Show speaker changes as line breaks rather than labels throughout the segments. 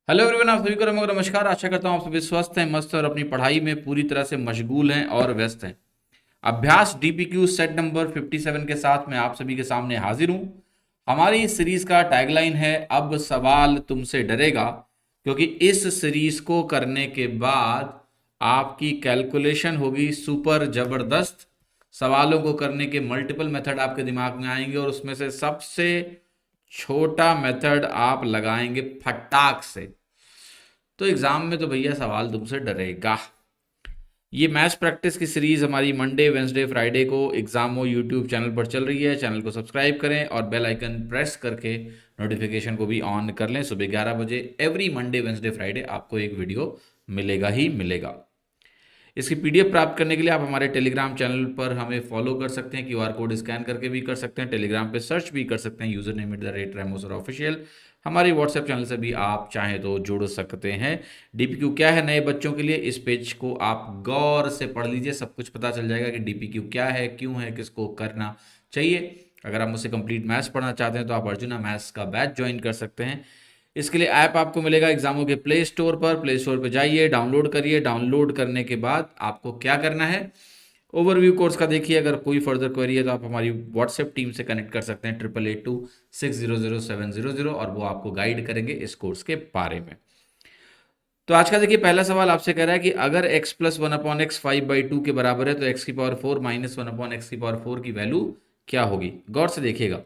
Hello everyone, आप सभी को नमस्कार। आशा करता हूँ आप सभी स्वस्थ हैं, मस्त हैं और अपनी पढ़ाई में पूरी तरह से मशगूल हैं और व्यस्त हैं। अभ्यास डीपीक्यू सेट नंबर 57 के साथ मैं आप सभी के सामने हाजिर हूँ। हमारी इस सीरीज का टैगलाइन है, अब सवाल तुमसे डरेगा। क्योंकि इस सीरीज को करने के बाद आपकी कैलकुलेशन होगी सुपर जबरदस्त। सवालों को करने के मल्टीपल मेथड आपके दिमाग में आएंगे और उसमें से सबसे छोटा मेथड आप लगाएंगे फटाक से। तो एग्जाम में तो भैया सवाल तुमसे डरेगा। ये मैथ्स प्रैक्टिस की सीरीज हमारी मंडे वेंसडे फ्राइडे को एग्जामो यूट्यूब चैनल पर चल रही है। चैनल को सब्सक्राइब करें और बेल आइकन प्रेस करके नोटिफिकेशन को भी ऑन कर लें। सुबह 11 बजे एवरी मंडे वेंसडे फ्राइडे आपको एक वीडियो मिलेगा ही मिलेगा। इसकी पीडीएफ प्राप्त करने के लिए आप हमारे टेलीग्राम चैनल पर हमें फॉलो कर सकते हैं। क्यूआर कोड स्कैन करके भी कर सकते हैं। टेलीग्राम पे सर्च भी कर सकते हैं, यूजर नेम @रेमोसर ऑफिशियल। हमारी व्हाट्सएप चैनल से भी आप चाहें तो जुड़ सकते हैं। डीपीक्यू क्या है नए बच्चों के लिए, इस पेज को आप गौर से पढ़ लीजिए, सब कुछ पता चल जाएगा कि डीपीक्यू क्या है, क्यों है, किसको करना चाहिए। अगर आप मुझसे कंप्लीट मैथ्स पढ़ना चाहते हैं तो आप अर्जुना मैथ्स का बैच ज्वाइन कर सकते हैं। इसके लिए ऐप आपको मिलेगा एग्जामों के प्ले स्टोर पर जाइए, डाउनलोड करिए। डाउनलोड करने के बाद आपको क्या करना है, ओवरव्यू कोर्स का देखिए। अगर कोई फर्दर क्वेरी है तो आप हमारी व्हाट्सएप टीम से कनेक्ट कर सकते हैं 8882600700 और वो आपको गाइड करेंगे इस कोर्स के बारे में। तो आज का देखिए पहला सवाल आपसे कह रहा है कि अगर x प्लस 1/x 5/2 के बराबर है तो x⁴ माइनस 1/x⁴ की वैल्यू क्या होगी। गौर से देखिएगा।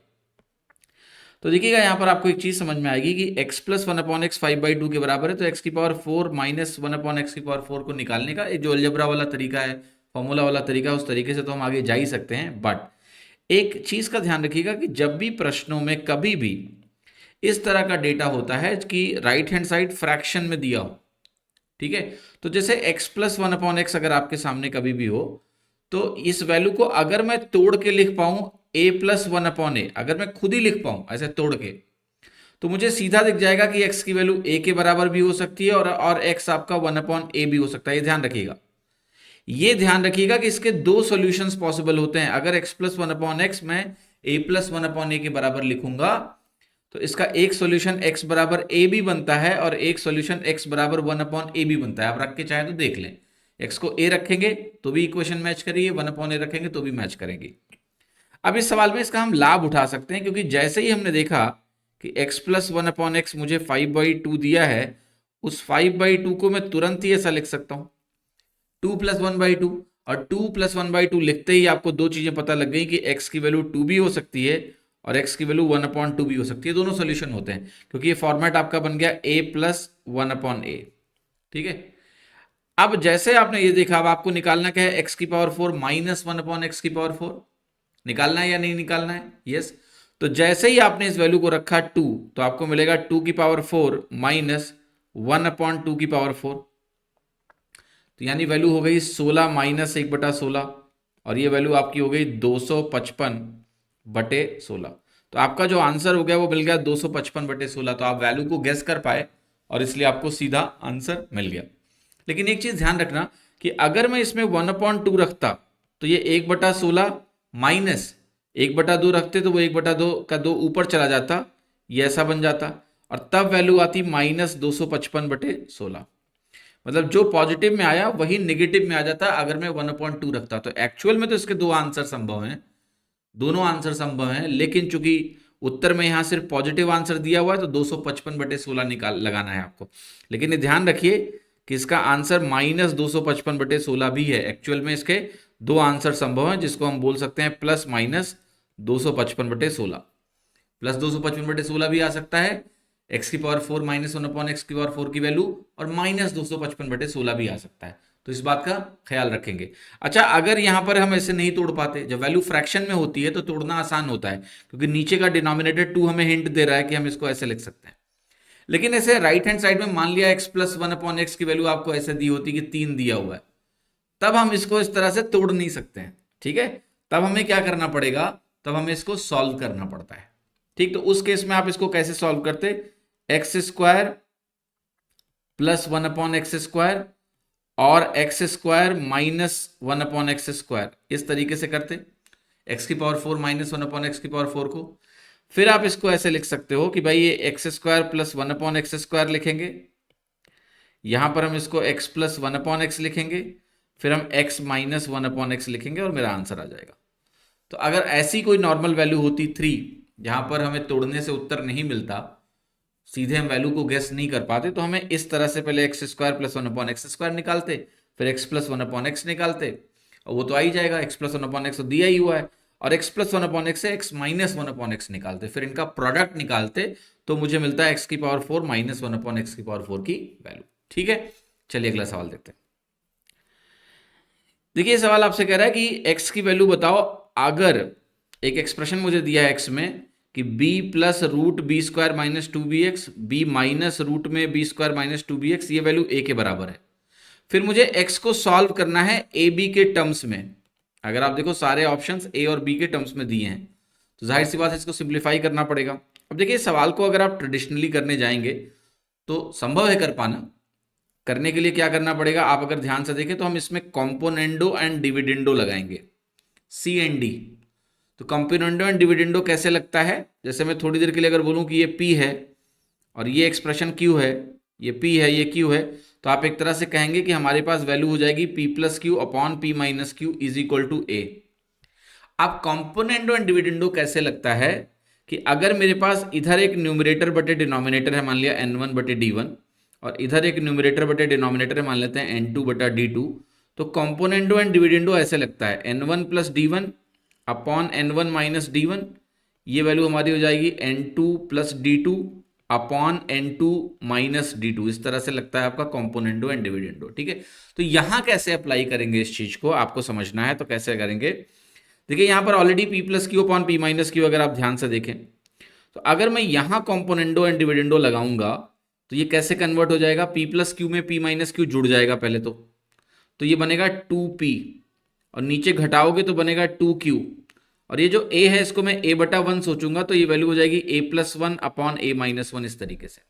तो देखिएगा यहाँ पर आपको एक चीज समझ में आएगी कि x प्लस 1/x 5/2 के बराबर है तो x⁴ माइनस 1/x⁴ को निकालने का जो अलजबरा वाला तरीका है, फॉर्मूला वाला तरीका है, उस तरीके से तो हम आगे जा ही सकते हैं। बट एक चीज का ध्यान रखिएगा कि जब भी प्रश्नों में कभी भी इस तरह का डेटा होता है कि राइट हैंड साइड फ्रैक्शन में दिया हो, ठीक है, तो जैसे x प्लस 1/x अगर आपके सामने कभी भी हो तो इस वैल्यू को अगर मैं तोड़ के लिख पाऊं a+1/a, अगर मैं खुद ही लिख पाऊं ऐसे तोड़ के, तो मुझे सीधा दिख जाएगा कि x की वैल्यू a के बराबर भी हो सकती है और x आपका 1/a भी हो सकता है। ये ध्यान रखिएगा। ये ध्यान रखिएगा कि इसके दो सॉल्यूशंस पॉसिबल होते हैं। अगर x प्लस 1/x मैं a+1/a के बराबर लिखूंगा तो इसका एक सॉल्यूशन x बराबर a भी बनता है और एक सॉल्यूशन x बराबर 1/a भी बनता है। आप रख के चाहे तो देख लें, x को a रखेंगे तो भी इक्वेशन मैच करेगी, 1/a रखेंगे तो भी मैच करेंगी। अब इस सवाल में इसका हम लाभ उठा सकते हैं, क्योंकि जैसे ही हमने देखा कि x प्लस 1/x मुझे 5/2 दिया है, उस 5/2 को मैं तुरंत ही ऐसा लिख सकता हूं 2 प्लस 1/2। और 2 प्लस 1/2 लिखते ही आपको दो चीजें पता लग गई कि x की वैल्यू 2 भी हो सकती है और x की वैल्यू 1/2 भी हो सकती है। दोनों सोल्यूशन होते हैं क्योंकि ये फॉर्मेट आपका बन गया a+1/a। ठीक है। अब जैसे आपने ये देखा, अब आपको निकालना क्या है, x⁴ माइनस 1/x⁴ निकालना है या नहीं निकालना है। यस। तो जैसे ही आपने इस वैल्यू को रखा 2, तो आपको मिलेगा 2⁴ माइनस 1/2⁴। तो यानी वैल्यू हो गई 16 माइनस 1/16 और ये वैल्यू आपकी हो गई 255/16। तो आपका जो आंसर हो गया वो मिल गया 255/16। तो आप वैल्यू को गेस कर पाए और इसलिए आपको सीधा आंसर मिल गया। लेकिन एक चीज ध्यान रखना कि अगर मैं इसमें 1/2 रखता तो ये 1/16 माइनस 1/2 रखते तो वो 1/2 का 2 ऊपर चला जाता, ये ऐसा बन जाता और तब वैल्यू आती -255/16। मतलब जो पॉजिटिव में आया वही नेगेटिव में आ जाता अगर मैं 1/2 रखता। तो एक्चुअल में तो इसके दो आंसर संभव हैं, दोनों आंसर संभव हैं, लेकिन चूंकि उत्तर में यहां सिर्फ पॉजिटिव आंसर दिया हुआ है तो 255/16 निकाल लगाना है आपको। लेकिन ये ध्यान रखिए कि इसका आंसर -255/16 भी है। एक्चुअल में इसके दो आंसर संभव हैं जिसको हम बोल सकते हैं प्लस माइनस 255/16। प्लस 255/16 भी आ सकता है, x⁴ माइनस 1/x⁴ की वैल्यू, और माइनस 255/16 भी आ सकता है। तो इस बात का ख्याल रखेंगे। अच्छा, अगर यहां पर हम ऐसे नहीं तोड़ पाते, जब वैल्यू फ्रैक्शन में होती है तो तोड़ना आसान होता है क्योंकि नीचे का डिनोमिनेटर 2 हमें हिंट दे रहा है कि हम इसको ऐसे लिख सकते हैं। लेकिन ऐसे राइट हैंड साइड में मान लिया x प्लस 1/x की वैल्यू आपको ऐसे दी होती कि 3 दिया हुआ है, तब हम इसको इस तरह से तोड़ नहीं सकते हैं। ठीक है। तब हमें क्या करना पड़ेगा, तब हमें इसको सॉल्व करना पड़ता है। ठीक, तो उस केस में आप इसको कैसे सॉल्व करते, x² प्लस 1/x² और x² माइनस 1/x², इस तरीके से करते। x⁴ माइनस 1/x⁴ को फिर आप इसको ऐसे लिख सकते हो कि भाई ये x square plus one upon x square लिखेंगे, यहां पर हम इसको x plus one upon x लिखेंगे, फिर हम x minus one upon x लिखेंगे और मेरा आंसर आ जाएगा। तो अगर ऐसी कोई नॉर्मल वैल्यू होती 3, जहां पर हमें तोड़ने से उत्तर नहीं मिलता, सीधे हम वैल्यू को गेस नहीं कर पाते, तो हमें इस तरह से पहले x square plus one upon x square निकालते, फिर x plus one upon x निकालते, और वो तो आ ही जाएगा, x plus one upon x तो दिया ही हुआ है, और x plus one upon x से x minus one upon x निकालते, फिर इनका प्रोडक्ट निकालते, तो मुझे मिलता है एक्स की power 4 minus one upon x की पावर 4 की वैल्यू। ठीक है, चलिए अगला सवाल देखते हैं। देखिए सवाल आपसे कह रहा है कि x की वैल्यू बताओ अगर एक एक्सप्रेशन मुझे दिया है x में कि b plus root B square minus two B x, B minus root में B square minus two B x, ये वैल्यू a के बराबर है। फिर मुझे x को सॉल्व करना है ए बी के टर्म्स में। अगर आप देखो सारे ऑप्शंस a और b के टर्म्स में दिए हैं, तो जाहिर सी बात है इसको सिंप्लीफाई करना पड़ेगा। अब देखिए सवाल को अगर आप ट्रेडिशनली करने जाएंगे तो संभव है कर पाना। करने के लिए क्या करना पड़ेगा, आप अगर ध्यान से देखें तो हम इसमें कॉम्पोनेंडो एंड डिविडेंडो लगाएंगे, सी एंड डी। तो कॉम्पोनेंडो एंड डिविडेंडो कैसे लगता है, जैसे मैं थोड़ी देर के लिए अगर बोलूं कि ये P है और ये एक्सप्रेशन Q है, ये P है ये Q है, तो आप एक तरह से कहेंगे कि हमारे पास वैल्यू हो जाएगी P plus q upon P minus q is equal to A। अब कॉम्पोनेंडो एंड डिविडेंडो कैसे लगता है कि अगर मेरे पास इधर एक न्यूमरेटर बटे डिनोमिनेटर है, मान लिया n1 बटे d1, और इधर एक न्यूमरेटर बटे डिनोमिनेटर है, मान लेते हैं n2 बटा d2, तो कॉम्पोनेंडो एंड डिविडेंडो ऐसे लगता है n1 plus d1 upon n1 minus d1, ये वैल्यू हमारी हो जाएगी n2 plus d2 upon n2 minus d2। इस तरह से लगता है आपका कॉम्पोनेंडो एंड डिविडेंडो। ठीक है, तो यहां कैसे अप्लाई करेंगे इस चीज को आपको समझना है, तो कैसे करेंगे। देखिए यहां पर already p plus q upon p minus Q, अगर आप ध्यान से देखें तो अगर मैं यहां कॉम्पोनेंडो एंड डिविडेंडो लगाऊंगा तो ये कैसे कन्वर्ट हो जाएगा, p प्लस क्यू में p माइनस क्यू जुड़ जाएगा पहले तो ये बनेगा 2p, और नीचे घटाओगे तो बनेगा 2q, और ये जो a है इसको मैं a बटा 1 सोचूंगा तो ये वैल्यू हो जाएगी a plus one upon a minus one, इस तरीके से।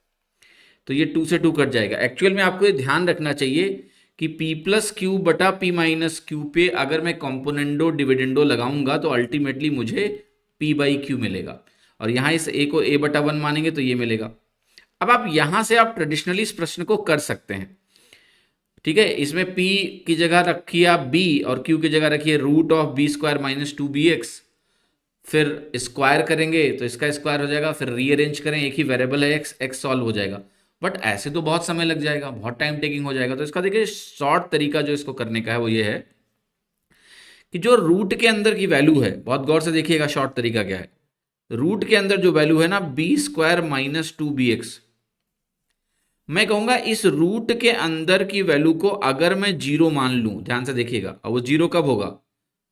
तो ये 2 से 2 कट जाएगा। एक्चुअल में आपको ये ध्यान रखना चाहिए कि p प्लस क्यू बटा p माइनस क्यू पे अगर मैं कॉम्पोनेंडो डिविडेंडो लगाऊंगा तो अल्टीमेटली मुझे p बाई क्यू मिलेगा, और यहां इस a को a बटा 1 मानेंगे तो ये मिलेगा। अब आप यहां से आप ट्रेडिशनली इस प्रश्न को कर सकते हैं। ठीक है, इसमें p की जगह रखिए आप b और q की जगह रखिए root of b square minus two B x, फिर स्क्वायर करेंगे तो इसका स्क्वायर हो जाएगा, फिर रीअरेंज करें, एक ही वेरिएबल है x सॉल्व हो जाएगा। बट ऐसे तो बहुत समय लग जाएगा, बहुत टाइम टेकिंग हो जाएगा। तो इसका देखिए शॉर्ट तरीका जो इसको करने का है वो ये है कि जो रूट के अंदर की वैल्यू है, बहुत गौर से देखिएगा शॉर्ट तरीका क्या है। रूट के अंदर जो वैल्यू है ना b square minus two B x, मैं कहूंगा इस रूट के अंदर की वैल्यू को अगर मैं जीरो मान लूं, ध्यान से देखिएगा, और वो जीरो कब होगा,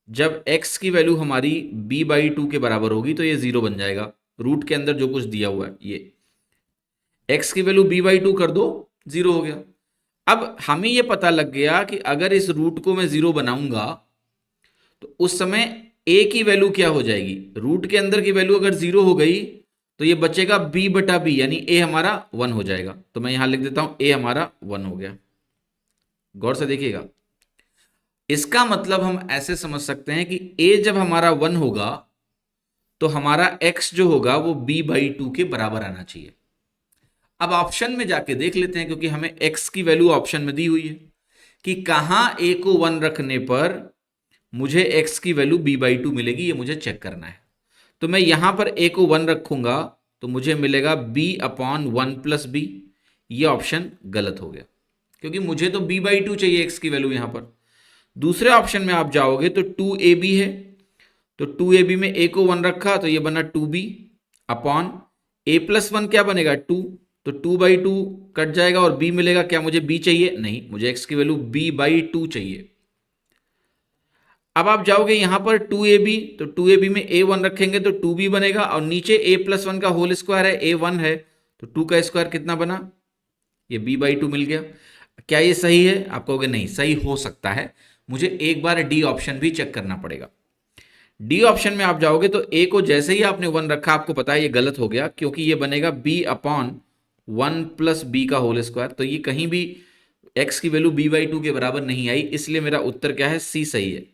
जब x की वैल्यू हमारी b बाई टू के बराबर होगी तो ये जीरो बन जाएगा। रूट के अंदर जो कुछ दिया हुआ है ये x की वैल्यू b बाई टू कर दो, जीरो हो गया। अब हमें ये पता लग गया कि अगर इस रूट को मैं जीरो बनाऊंगा तो उस समय a की वैल्यू क्या हो जाएगी, रूट के अंदर की वैल्यू अगर जीरो हो गई तो ये बचेगा b बटा b, यानी a हमारा 1 हो जाएगा। तो मैं यहां लिख देता हूं a हमारा 1 हो गया। गौर से देखिएगा, इसका मतलब हम ऐसे समझ सकते हैं कि a जब हमारा 1 होगा तो हमारा x जो होगा वो b बाई टू के बराबर आना चाहिए। अब ऑप्शन में जाके देख लेते हैं, क्योंकि हमें x की वैल्यू ऑप्शन में दी हुई है कि कहां a को 1 रखने पर मुझे x की वैल्यू b बाई टू मिलेगी, ये मुझे चेक करना है। तो मैं यहां पर a को 1 रखूंगा तो मुझे मिलेगा b अपॉन 1 प्लस बी। ये ऑप्शन गलत हो गया, क्योंकि मुझे तो b बाई टू चाहिए x की वैल्यू यहां पर। दूसरे ऑप्शन में आप जाओगे तो 2ab है, तो 2ab में a को 1 रखा तो ये बना 2b upon a plus one क्या बनेगा 2, तो 2 बाई टू कट जाएगा और b मिलेगा। क्या मुझे b चाहिए, नहीं, मुझे x की वैल्यू b बाई टू चाहिए। अब आप जाओगे यहां पर 2ab, तो 2ab में a1 रखेंगे तो 2b बनेगा, और नीचे a प्लस वन का होल स्क्वायर है, a1 है, तो 2 का स्क्वायर कितना बना, ये b बाई टू मिल गया। क्या ये सही है, आप कहोगे नहीं सही हो सकता है, मुझे एक बार डी ऑप्शन भी चेक करना पड़ेगा। डी ऑप्शन में आप जाओगे तो a को जैसे ही आपने 1 रखा आपको पता है ये गलत हो गया, क्योंकि ये बनेगा b अपॉन 1 प्लस बी का होल स्क्वायर। तो ये कहीं भी x की वैल्यू b बाई टू के बराबर नहीं आई, इसलिए मेरा उत्तर क्या है, सी सही है।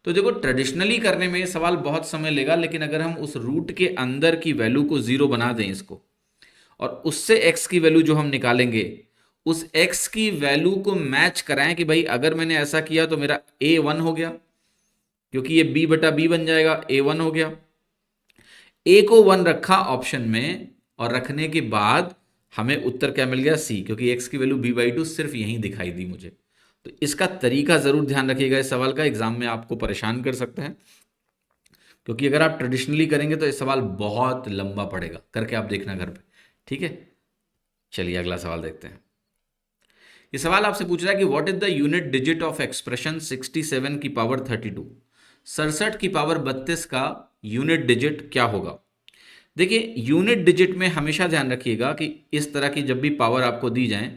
तो देखो ट्रेडिशनली करने में ये सवाल बहुत समय लेगा, लेकिन अगर हम उस रूट के अंदर की वैल्यू को जीरो बना दें इसको, और उससे x की वैल्यू जो हम निकालेंगे उस x की वैल्यू को मैच कराएं कि भाई अगर मैंने ऐसा किया तो मेरा a1 हो गया, क्योंकि ये b बटा b बन जाएगा, a1 हो गया। a को 1 रखा ऑप्शन में, और रखने के बाद हमें उत्तर क्या मिल गया, c, क्योंकि x की वैल्यू b/2 सिर्फ यहीं दिखाई दी मुझे। तो इसका तरीका जरूर ध्यान रखिएगा, इस सवाल का एग्जाम में आपको परेशान कर सकते हैं, क्योंकि अगर आप ट्रेडिशनली करेंगे तो ये सवाल बहुत लंबा पड़ेगा, करके आप देखना घर पे, ठीक है। चलिए अगला सवाल देखते हैं। ये सवाल आपसे पूछ रहा है कि what is the unit digit of expression 67 की पावर 32, 67 की पावर 32 का यूनिट डिजिट क्या होगा। देखिए यूनिट डिजिट में हमेशा ध्यान रखिएगा कि इस तरह की जब भी पावर आपको दी जाए,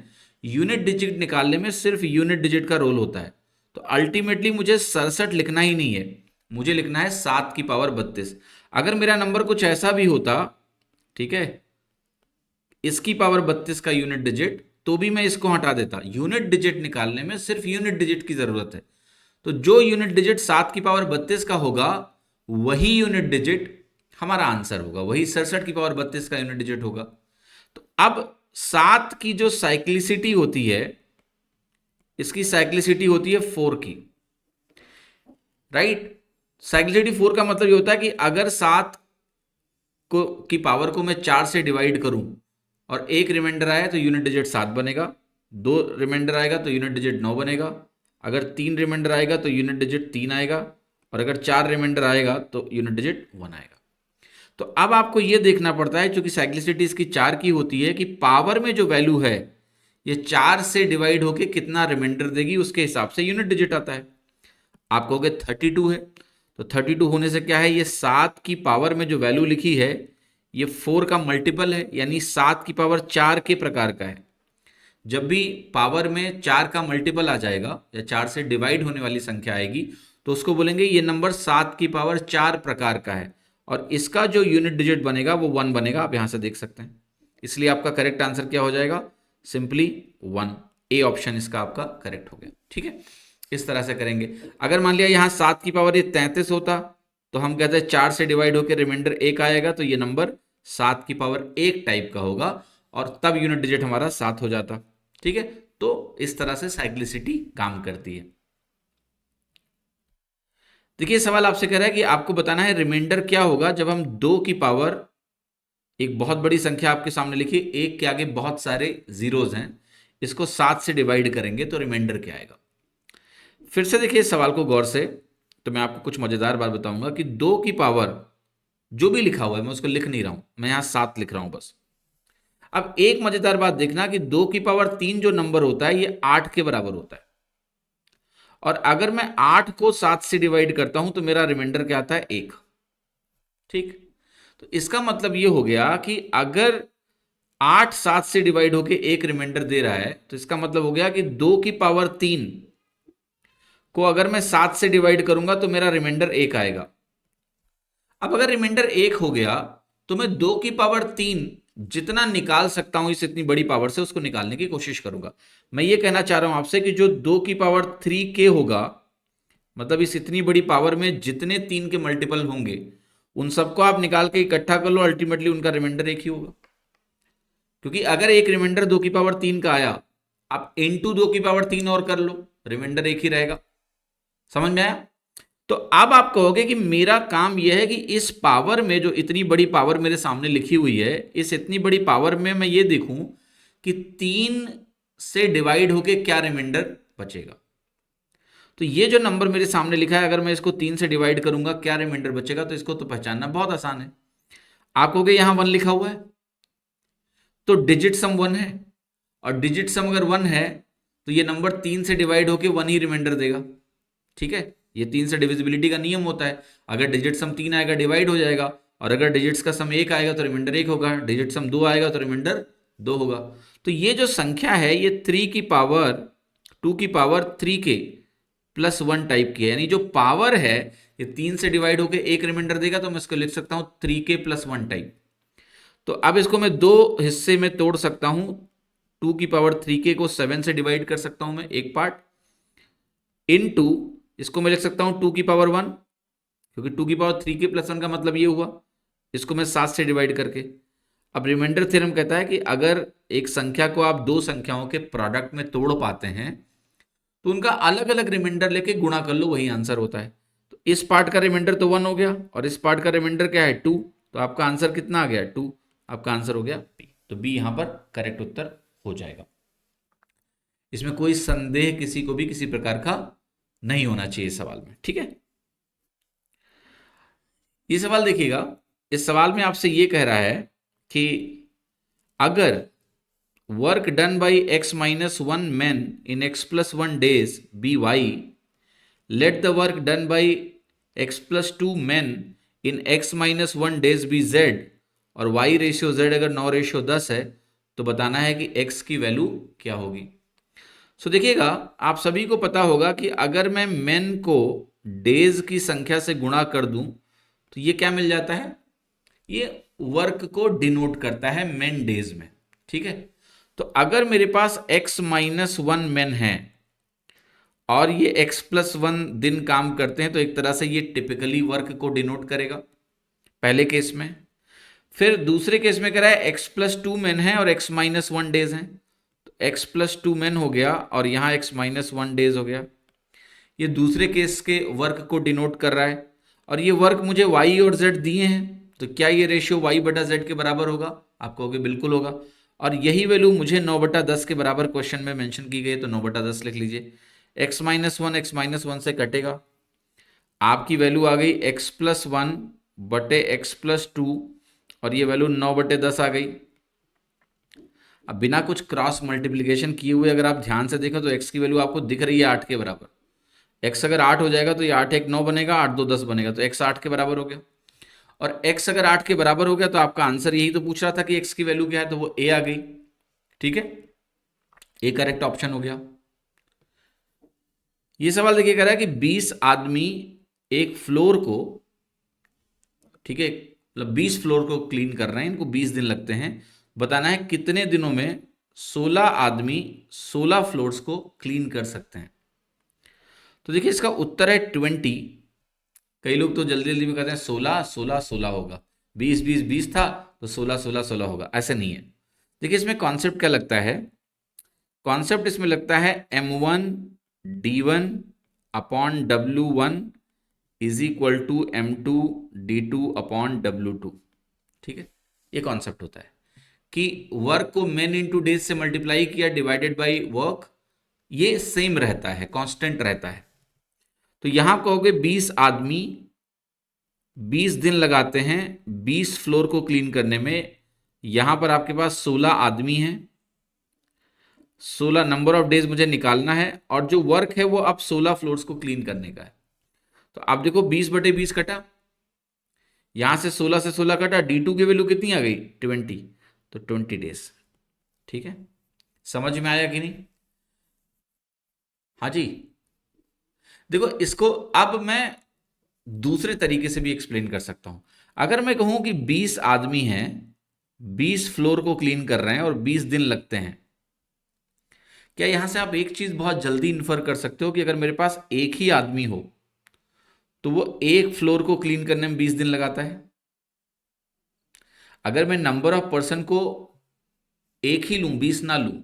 यूनिट डिजिट निकालने में सिर्फ यूनिट डिजिट का रोल होता है। तो अल्टीमेटली मुझे 67 लिखना ही नहीं है, मुझे लिखना है 7 की पावर 32। अगर मेरा नंबर कुछ ऐसा भी होता, ठीक है, इसकी पावर 32 का यूनिट डिजिट, तो भी मैं इसको हटा देता। यूनिट डिजिट निकालने में सिर्फ यूनिट डिजिट की जरूरत है। तो जो यूनिट डिजिट 7 की पावर 32 का होगा वही यूनिट डिजिट हमारा आंसर होगा, वही 67 की पावर 32 का यूनिट डिजिट होगा। तो अब 7 की जो साइक्लिसिटी होती है, इसकी साइक्लिसिटी होती है 4 की, राइट। साइक्लिसिटी 4 का मतलब ये होता है कि अगर 7 को की पावर को मैं 4 से डिवाइड करूं और एक रिमाइंडर आया तो यूनिट डिजिट 7 बनेगा, 2 रिमाइंडर आएगा तो यूनिट डिजिट 9 बनेगा, अगर 3 रिमाइंडर आएगा तो यूनिट डिजिट 3 आएगा, और अगर 4 रिमाइंडर आएगा तो यूनिट डिजिट 1 आएगा। तो अब आपको यह देखना पड़ता है, क्योंकि साइक्लिसिटी इसकी 4 की होती है, कि पावर में जो वैल्यू है ये 4 से डिवाइड होके कितना रिमाइंडर देगी, उसके हिसाब से यूनिट डिजिट आता है। आप कहोगे 32 है, तो 32 होने से क्या है, ये 7 की पावर में जो वैल्यू लिखी है ये 4 का मल्टीपल है, यानी 7 की पावर 4 के प्रकार का है। जब भी पावर में 4 का मल्टीपल आ जाएगा या 4 से डिवाइड होने वाली संख्या आएगी तो उसको बोलेंगे ये नंबर 7 की पावर 4 प्रकार का है, और इसका जो यूनिट डिजिट बनेगा वो 1 बनेगा, आप यहां से देख सकते हैं। इसलिए आपका करेक्ट आंसर क्या हो जाएगा, सिंपली 1, ए ऑप्शन इसका आपका करेक्ट हो गया, ठीक है। इस तरह से करेंगे। अगर मान लिया यहां 7 की पावर ये 33 होता तो हम कहते हैं 4 से डिवाइड होकर रिमाइंडर 1 आएगा, तो ये नंबर 7 की पावर 1 टाइप का होगा, और तब यूनिट डिजिट हमारा 7 हो जाता, ठीक है। तो इस तरह से साइक्लिसिटी काम करती है। देखिए सवाल आपसे कह रहा है कि आपको बताना है रिमाइंडर क्या होगा जब हम 2 की पावर, एक बहुत बड़ी संख्या आपके सामने लिखी, एक के आगे बहुत सारे जीरोज हैं, इसको 7 से डिवाइड करेंगे तो रिमाइंडर क्या आएगा। फिर से देखिए सवाल को गौर से, तो मैं आपको कुछ मजेदार बात बताऊंगा कि 2 की पावर जो भी लिखा हुआ है मैं उसको लिख नहीं रहा हूं, मैं यहां 7 लिख रहा हूं बस। अब एक मजेदार बात देखना कि 2 की पावर 3 जो नंबर होता है ये 8 के बराबर होता है, और अगर मैं 8 को 7 से डिवाइड करता हूं तो मेरा रिमाइंडर क्या आता है, 1, ठीक। तो इसका मतलब ये हो गया कि अगर 8 7 से डिवाइड होके एक रिमाइंडर दे रहा है तो इसका मतलब हो गया कि 2 की पावर 3 को अगर मैं 7 से डिवाइड करूंगा तो मेरा रिमाइंडर 1 आएगा। अब अगर रिमाइंडर 1 हो गया तो मैं 2 की पावर 3 जितना निकाल सकता हूं इस इतनी बड़ी पावर से उसको निकालने की कोशिश करूंगा। मैं ये कहना चाह रहा हूं आपसे कि जो 2 की पावर 3k होगा, मतलब इस इतनी बड़ी पावर में जितने 3 के मल्टीपल होंगे उन सबको आप निकाल के इकट्ठा कर लो, अल्टीमेटली उनका रिमाइंडर 1 ही होगा। क्योंकि अगर एक रिमाइंडर 2 की पावर 3 का आया, आप इंटू 2 की पावर 3 और कर लो, रिमाइंडर 1 ही रहेगा। समझ में आया। तो अब आप कहोगे कि मेरा काम यह है कि इस पावर में जो इतनी बड़ी पावर मेरे सामने लिखी हुई है, इस इतनी बड़ी पावर में मैं ये देखूं कि 3 से डिवाइड होके क्या रिमाइंडर बचेगा। तो ये जो नंबर मेरे सामने लिखा है, अगर मैं इसको 3 से डिवाइड करूंगा क्या रिमाइंडर बचेगा, तो इसको तो पहचानना बहुत आसान है। आप कहोगे यहां 1 लिखा हुआ है तो डिजिट सम 1 है, और डिजिट सम अगर 1 है तो ये नंबर 3 से डिवाइड होके 1 ही रिमाइंडर देगा, ठीक है। ये 3 से डिविजिबिलिटी का नियम होता है, अगर डिजिट सम 3 आएगा डिवाइड हो जाएगा, और अगर डिजिट्स का सम 1 आएगा तो रिमाइंडर 1 होगा, डिजिट सम 2 आएगा तो रिमाइंडर 2 होगा। तो ये जो संख्या है ये 3 की पावर 2 की पावर 3k प्लस 1 टाइप की है, यानी जो पावर है ये 3 से डिवाइड होकर एक रिमाइंडर देगा, तो मैं इसको लिख सकता हूं 3k प्लस 1 टाइप। तो अब इसको मैं 2 हिस्से में तोड़ सकता हूं, 2 की पावर 3k को 7 से डिवाइड कर सकता हूं मैं एक पार्ट, इनटू इसको मैं लिख सकता हूं 2 की पावर 1, क्योंकि 2 की पावर 3 के प्लस 1 का मतलब ये हुआ, इसको मैं 7 से डिवाइड करके। अब रिमाइंडर थ्योरम कहता है कि अगर एक संख्या को आप दो संख्याओं के प्रोडक्ट में तोड़ पाते हैं तो उनका अलग अलग रिमाइंडर लेके गुणा कर लो, वही आंसर होता है। तो इस पार्ट का रिमाइंडर तो 1 हो गया और इस पार्ट का रिमाइंडर क्या है 2, तो आपका आंसर कितना आ गया 2, आपका आंसर हो गया बी। तो बी यहां पर करेक्ट उत्तर हो जाएगा। इसमें कोई संदेह किसी को भी किसी प्रकार का नहीं होना चाहिए सवाल में, ठीक है। ये सवाल देखिएगा, इस सवाल में आपसे ये कह रहा है कि अगर work done by x minus 1 man in x plus 1 days be y, let the work done by x plus 2 man in x minus 1 days be z, और y रेशियो z अगर 9 रेशियो 10 है तो बताना है कि x की value क्या होगी। सो देखिएगा, आप सभी को पता होगा कि अगर मैं मैन को डेज की संख्या से गुणा कर दूं तो ये क्या मिल जाता है, ये वर्क को डिनोट करता है मैन डेज में, ठीक है। तो अगर मेरे पास x माइनस 1 मैन है और ये x प्लस 1 दिन काम करते हैं तो एक तरह से ये टिपिकली वर्क को डिनोट करेगा पहले केस में। फिर दूसरे केस में कह रहा है x प्लस 2 मैन है और x माइनस 1 डेज हैं, तो x प्लस 2 मैन हो गया और यहां x माइनस 1 डेज हो गया। ये दूसरे केस के वर्क को डिनोट कर रहा है और ये वर्क मुझे y और z दिए हैं, तो क्या ये रेशियो y बटा z के बराबर होगा? आप कहोगे बिल्कुल होगा। और यही वैल्यू मुझे 9 बटा 10 के बराबर क्वेश्चन में मेंशन की गई, तो 9 बटा 10 लिख लीजिए। x माइनस 1 से कटेगा, आपकी वैल्यू आ गई x प्लस 1 बटे x प्लस 2 और ये वैल्यू 9 बटे 10 आ गई। अब बिना कुछ क्रॉस मल्टीप्लिकेशन किए हुए अगर आप ध्यान से देखें तो x की वैल्यू आपको दिख रही है 8 के बराबर। x अगर 8 हो जाएगा तो ये 8 1 9 बनेगा, 8 2 10 बनेगा, तो x 8 के बराबर हो गया। और x अगर 8 के बराबर हो गया तो आपका आंसर यही तो पूछ रहा था कि x की वैल्यू क्या है, तो वो a आ गई, ठीक है। ए करेक्ट ऑप्शन हो गया। ये सवाल देखिए कह रहा है कि 20 आदमी एक फ्लोर को, ठीक है, मतलब 20 फ्लोर को क्लीन कर रहे हैं, इनको 20 दिन लगते हैं, बताना है कितने दिनों में 16 आदमी 16 फ्लोर्स को क्लीन कर सकते हैं। तो देखिए इसका उत्तर है 20। कई लोग तो जल्दी जल्दी में कहते हैं 16 16 16 होगा, 20 20 20 था तो 16 16 16 होगा, ऐसे नहीं है। देखिए इसमें कॉन्सेप्ट क्या लगता है, कॉन्सेप्ट इसमें लगता है m1 d1 upon w1 is equal to m2 d2 upon w2, ठीक है। ये कॉन्सेप्ट होता है कि वर्क को मेन इंटू डेज से मल्टीप्लाई किया डिवाइडेड बाई वर्क, ये सेम रहता है, कांस्टेंट रहता है। तो यहां कहोगे 20 आदमी 20 दिन लगाते हैं 20 फ्लोर को क्लीन करने में, यहां पर आपके पास 16 आदमी हैं, 16 नंबर ऑफ डेज मुझे निकालना है और जो वर्क है वो अब 16 फ्लोर्स को क्लीन करने का है। तो आप देखो 20 बटे 20 कटा, यहां से 16 से 16 कटा, D2 की वैल्यू कितनी आ गई 20, तो 20 डेज, ठीक है। समझ में आया कि नहीं? हाँ जी। देखो इसको अब मैं दूसरे तरीके से भी एक्सप्लेन कर सकता हूं। अगर मैं कहूं कि 20 आदमी हैं 20 फ्लोर को क्लीन कर रहे हैं और 20 दिन लगते हैं, क्या यहां से आप एक चीज बहुत जल्दी इन्फर कर सकते हो कि अगर मेरे पास एक ही आदमी हो तो वो एक फ्लोर को क्लीन करने में 20 दिन लगाता है। अगर मैं नंबर ऑफ पर्सन को एक ही लूं 20 ना लूं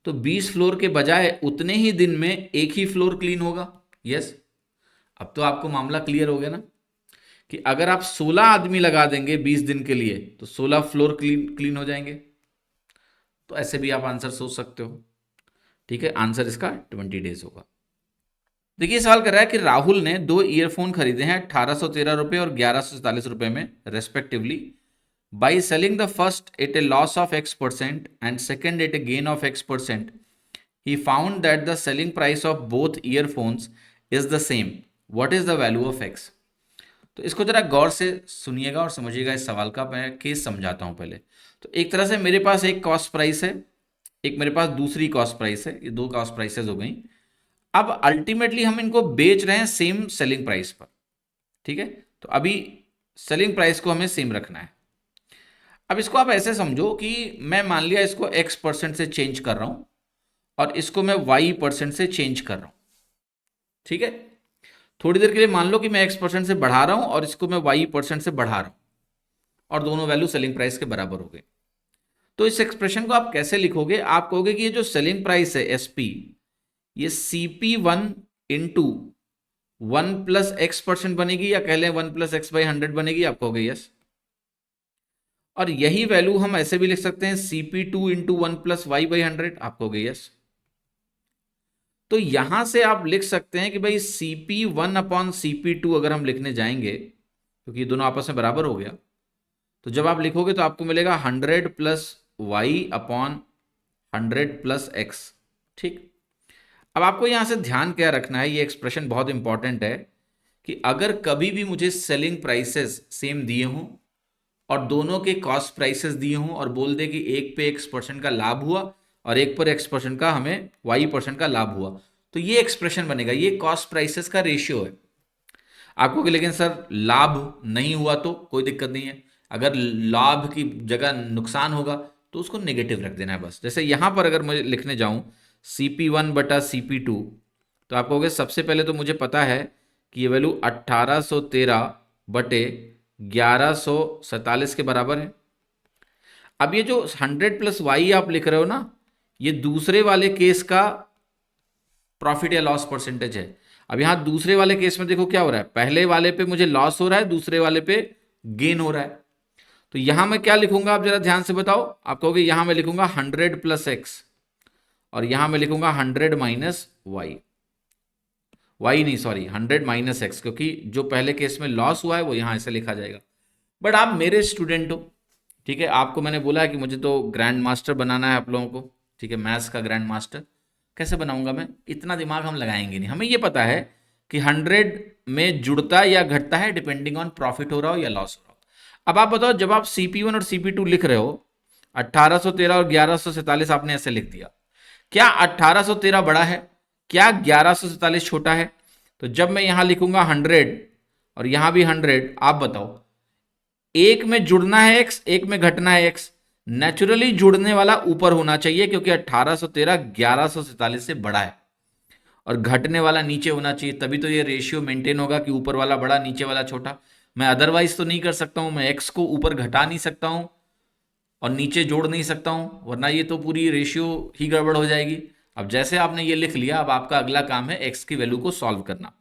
तो 20 फ्लोर के बजाय उतने ही दिन में एक ही फ्लोर क्लीन होगा। यस, अब तो आपको मामला क्लियर हो गया ना कि अगर आप 16 आदमी लगा देंगे 20 दिन के लिए तो 16 फ्लोर क्लीन हो जाएंगे। तो ऐसे भी आप आंसर सोच सकते हो, ठीक है। आंसर इसका 20 डेज होगा। देखिए सवाल कर रहा है कि राहुल ने 2 ईयरफोन खरीदे हैं 1813 रुपए और 1147 रुपए में respectively. By selling the first at a loss of x% and second at a gain of x%, he found that the selling price of both earphones is the same. What is the value of x? तो इसको जरा गौर से सुनिएगा और समझिएगा इस सवाल का। मैं केस समझाता हूं पहले। तो एक तरह से मेरे पास एक कॉस्ट प्राइस है, एक मेरे पास दूसरी कॉस्ट प्राइस है, ये दो कॉस्ट प्राइसेस हो गई। अब अल्टीमेटली हम इनको बेच रहे हैं सेम सेलिंग प्राइस पर, ठीक है। तो अभी सेलिंग प्राइस को हमें सेम रखना है। अब इसको आप ऐसे समझो कि मैं मान लिया इसको x% से चेंज कर रहा हूं और इसको मैं y% से चेंज कर रहा हूं, ठीक है। थोड़ी देर के लिए मान लो कि मैं x% से बढ़ा रहा हूं और इसको मैं y% से बढ़ा रहा हूं और दोनों वैल्यू सेलिंग प्राइस के बराबर हो गए। तो इस एक्सप्रेशन को आप कैसे लिखोगे? आप कहोगे कि ये जो सेलिंग प्राइस है SP, ये CP1 इंटू 1+x% बनेगी, या कह लें 1+x/100 बनेगी। आप कहोगे यस। और यही वैल्यू हम ऐसे भी लिख सकते हैं CP2 इंटू 1+y/100। आप कहोगे यस। तो यहां से आप लिख सकते हैं कि भाई CP1/CP2 अगर हम लिखने जाएंगे, क्योंकि ये दोनों आपस में बराबर हो गया, तो जब आप लिखोगे तो आपको मिलेगा 100+y/100+x। ठीक। अब आपको यहां से ध्यान क्या रखना है, ये एक्सप्रेशन बहुत इंपॉर्टेंट है, कि अगर कभी भी मुझे सेलिंग प्राइसेस सेम दिए हों और दोनों के कॉस्ट प्राइसेस दिए हों और बोल दे कि एक पे x% का लाभ हुआ और एक पर x% का हमें y% का लाभ हुआ, तो ये एक्सप्रेशन बनेगा। ये कॉस्ट प्राइसेस का रेशियो है। आपको कि लेकिन सर लाभ नहीं हुआ तो कोई दिक्कत नहीं है, अगर लाभ की जगह नुकसान होगा तो उसको नेगेटिव रख देना है बस। जैसे यहां पर अगर मुझे लिखने जाऊं CP1/CP2, तो आप कहोगे सबसे पहले तो मुझे पता है कि ये वैल्यू 1813/1147 के बराबर है। अब ये जो 100+y आप लिख रहे हो ना, ये दूसरे वाले केस का प्रॉफिट या लॉस परसेंटेज है। अब यहां दूसरे वाले केस में देखो क्या हो रहा है, पहले वाले पे मुझे लॉस हो रहा है, दूसरे वाले पे गेन हो रहा है। तो यहां मैं क्या लिखूंगा, आप जरा ध्यान से बताओ। आप कहोगे यहां मैं लिखूंगा 100+x और यहां मैं लिखूंगा 100-y। y नहीं, सॉरी, 100-x, क्योंकि जो पहले केस में लॉस हुआ है वो यहां ऐसे लिखा जाएगा। बट आप मेरे स्टूडेंट हो, ठीक है, आपको मैंने बोला है कि मुझे तो ग्रैंड मास्टर बनाना है आप लोगों को, ठीक है, मैथ्स का ग्रैंड मास्टर। कैसे बनाऊंगा मैं? इतना दिमाग हम लगाएंगे नहीं। हमें ये पता है कि 100 में जुड़ता या घटता है डिपेंडिंग ऑन प्रॉफिट हो रहा हो या लॉस हो रहा हो। अब आप बताओ, जब आप CP1 और CP2 लिख रहे हो, 1813 और 1147 आपने ऐसे लिख दिया, क्या 1813 बड़ा है, क्या 1147 छोटा है? तो जब मैं यहां लिखूंगा 100 और यहां भी 100, आप बताओ, एक में जुड़ना है x, एक में घटना है x। नेचुरली जुड़ने वाला ऊपर होना चाहिए, क्योंकि 1813 1147 से बड़ा है, और घटने वाला नीचे होना चाहिए, तभी तो ये रेशियो मेंटेन होगा कि ऊपर वाला बड़ा नीचे वाला छोटा। मैं अदरवाइज तो नहीं कर सकता हूं, मैं x को ऊपर घटा नहीं सकता हूं और नीचे जोड़ नहीं सकता हूं, वरना ये तो पूरी रेशियो ही गड़बड़ हो जाएगी। अब जैसे आपने ये लिख लिया, अब आपका अगला काम है x की वैल्यू को सॉल्व करना,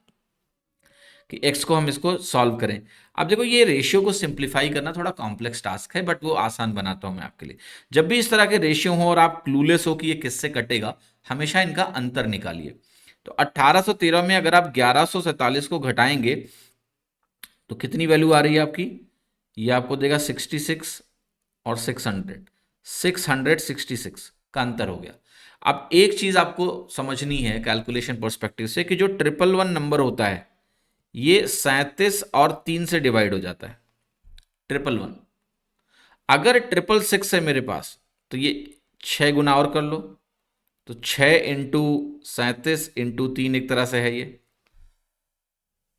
कि x को हम इसको सॉल्व करें। अब देखो, ये रेशियो को सिंप्लीफाई करना थोड़ा कॉम्प्लेक्स टास्क है, बट वो आसान बनाता हूं मैं आपके लिए। जब भी इस तरह के रेशियो हो और आप क्लूलेस हो कि ये किससे कटेगा, हमेशा इनका अंतर निकालिए। तो 1813 में अगर आप 1147 को घटाएंगे तो कितनी वैल्यू आ रही है आपकी? ये आपको देगा 66 और 600, 666 का अंतर हो गया। अब एक चीज आपको समझनी है कैलकुलेशन पर्सपेक्टिव से, कि जो 111 नंबर होता है ये 37 और 3 से डिवाइड हो जाता है। 111, अगर 666 है मेरे पास, तो ये 6 गुना और कर लो, तो 6 इंटू 37 इंटू 3 एक तरह से है ये,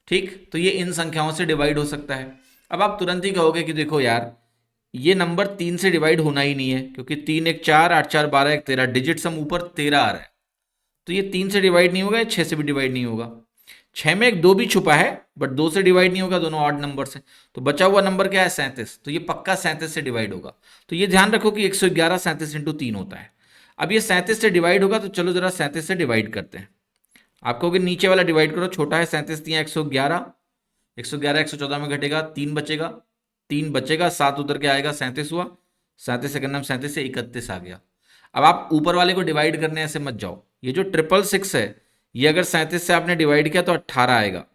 ठीक। तो ये इन संख्याओं से डिवाइड हो सकता है। अब आप तुरंत ही कहोगे कि देखो यार, ये नंबर 3 से डिवाइड होना ही नहीं है, क्योंकि 3 1 4, 8 4 12 1 13, डिजिट सम ऊपर 13 आ रहा है, तो ये 3 से डिवाइड नहीं होगा, 6 से भी डिवाइड नहीं होगा। 6 में एक 2 भी छुपा है, बट 2 से डिवाइड नहीं होगा, दोनों ऑड नंबर से। तो बचा हुआ नंबर क्या है? 37, तो ये पक्का 37 से डिवाइड होगा। तो ये ध्यान रखो कि 111 37 इंटू 3 होता है। अब ये 37 से डिवाइड होगा, तो चलो जरा 37 से डिवाइड करते हैं। आप कहोगे नीचे वाला डिवाइड करो, छोटा है 37 3 111, 111 114 में घटेगा, 3 बचेगा, 3 बचेगा, 7 उतर के आएगा, 37 हुआ, 37 सेकंड में 37 से 31 आ गया। अब आप ऊपर वाले को डिवाइड करने ऐसे मत जाओ, ये जो 666 है, ये अगर 37 से आपने डिवाइड किया तो 18 आएगा।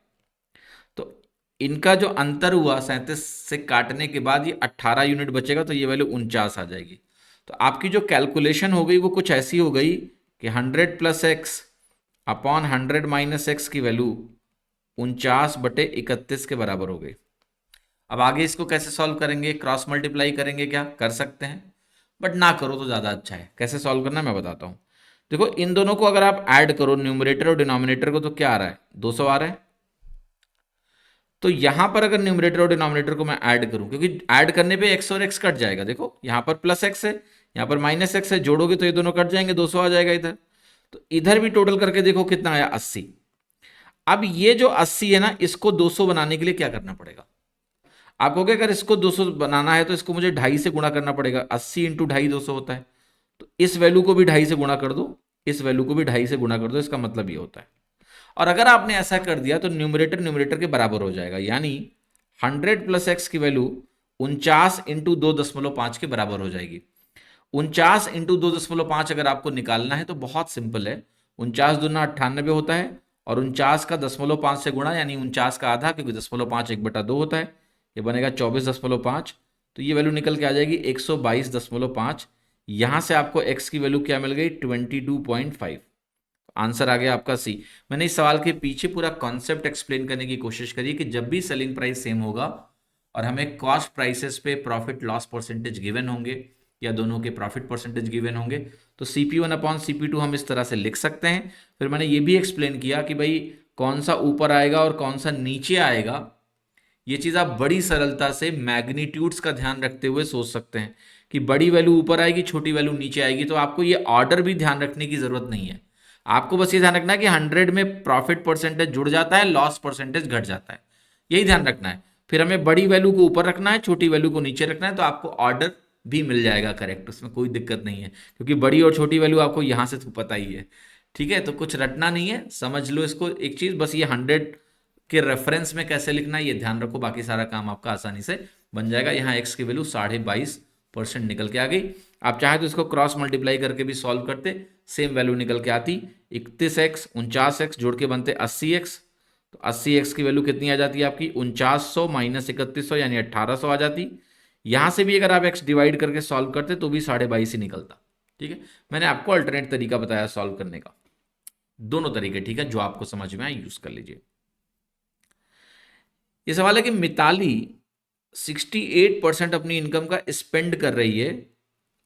तो इनका जो अंतर हुआ 37 से काटने के बाद, ये 18 यूनिट बचेगा, तो ये वैल्यू 49 आ जाएगी। तो आपकी जो कैलकुलेशन हो गई वो कुछ ऐसी हो गई कि 100+x अपॉन 100-x की वैल्यू 49/31 के बराबर हो गई। अब आगे इसको कैसे सॉल्व करेंगे? क्रॉस मल्टीप्लाई करेंगे? क्या कर सकते हैं, बट ना करो तो ज़्यादा अच्छा है। कैसे सॉल्व करना मैं बताता हूँ। देखो, इन दोनों को अगर आप ऐड करो, न्यूमरेटर और डिनोमिनेटर को, तो क्या आ रहा है? 200 आ रहा है। तो यहां पर अगर न्यूमरेटर और डिनोमिनेटर को मैं ऐड करूं, क्योंकि ऐड करने पे x और x कट जाएगा, देखो यहां पर +x है, यहां पर -x है, जोड़ोगे तो ये दोनों कट जाएंगे, 200 आ जाएगा इधर। तो इधर भी टोटल करके देखो कितना आया, 80। अब ये जो 80 है ना, इसको 200 बनाने के लिए क्या करना पड़ेगा? आप कहोगे अगर इसको 200 बनाना है तो इसको मुझे 2.5 से गुणा करना पड़ेगा। 80 इंटू 2.5 200 होता है। तो इस वैल्यू को भी 2.5 से गुणा कर दो, इस वैल्यू को भी 2.5 से गुणा कर दो, इसका मतलब ये होता है। और अगर आपने ऐसा कर दिया तो न्यूमरेटर न्यूमरेटर के बराबर हो जाएगा, यानी 100 प्लस एक्स की वैल्यू 49 इंटू 2.5 के बराबर हो जाएगी। 49 इंटू 2.5 अगर आपको निकालना है तो बहुत सिंपल है। 49 दूना 98 होता है, और 49 का 0.5 से गुणा, यानी 49 का आधा, क्योंकि 0.5 1/2 होता है, ये बनेगा 24.5। तो ये वैल्यू निकल के आ जाएगी 122.5। यहां से आपको x की वैल्यू क्या मिल गई? 22.5। आंसर आ गया आपका सी। मैंने इस सवाल के पीछे पूरा कॉन्सेप्ट एक्सप्लेन करने की कोशिश करी कि जब भी सेलिंग प्राइस सेम होगा और हमें कॉस्ट प्राइसेस पे प्रॉफिट लॉस परसेंटेज गिवन होंगे, या दोनों के प्रॉफिट परसेंटेज गिवन होंगे, तो CP1 अपॉन CP2 हम इस तरह से लिख सकते हैं। फिर मैंने ये भी एक्सप्लेन किया कि भाई कौन सा ऊपर आएगा और कौन सा नीचे आएगा। ये चीज़ आप बड़ी सरलता से मैग्नीट्यूड्स का ध्यान रखते हुए सोच सकते हैं कि बड़ी वैल्यू ऊपर आएगी, छोटी वैल्यू नीचे आएगी। तो आपको ये ऑर्डर भी ध्यान रखने की जरूरत नहीं है। आपको बस ये ध्यान रखना है कि 100 में प्रॉफिट परसेंटेज जुड़ जाता है, लॉस परसेंटेज घट जाता है, यही ध्यान रखना है। फिर हमें बड़ी वैल्यू को ऊपर रखना है, छोटी वैल्यू को नीचे रखना है, तो आपको ऑर्डर भी मिल जाएगा करेक्ट, उसमें कोई दिक्कत नहीं है, क्योंकि बड़ी और छोटी वैल्यू आपको यहां से तो पता ही है। ठीक है, तो कुछ रटना नहीं है, समझ लो इसको एक चीज, बस ये 100 के रेफरेंस में कैसे लिखना है ये ध्यान रखो, बाकी सारा काम आपका आसानी से बन जाएगा। यहाँ x की वैल्यू 22.5% निकल के आ गई। आप चाहे तो इसको क्रॉस मल्टीप्लाई करके भी सॉल्व करते, सेम वैल्यू निकल के आती। 31x 49x जोड़ के बनते 80x। तो 80x की वैल्यू कितनी आ जाती है आपकी? 4900 माइनस 3100 यानी 1800 आ जाती। यहां से भी अगर आप x डिवाइड करके सॉल्व करते तो भी 22.5 ही निकलता। ठीक है, मैंने आपको अल्टरनेट तरीका बताया सॉल्व करने का, दोनों तरीके, ठीक है, जो आपको समझ में आए यूज कर लीजिए। ये सवाल है कि मिताली 68% अपनी इनकम का स्पेंड कर रही है।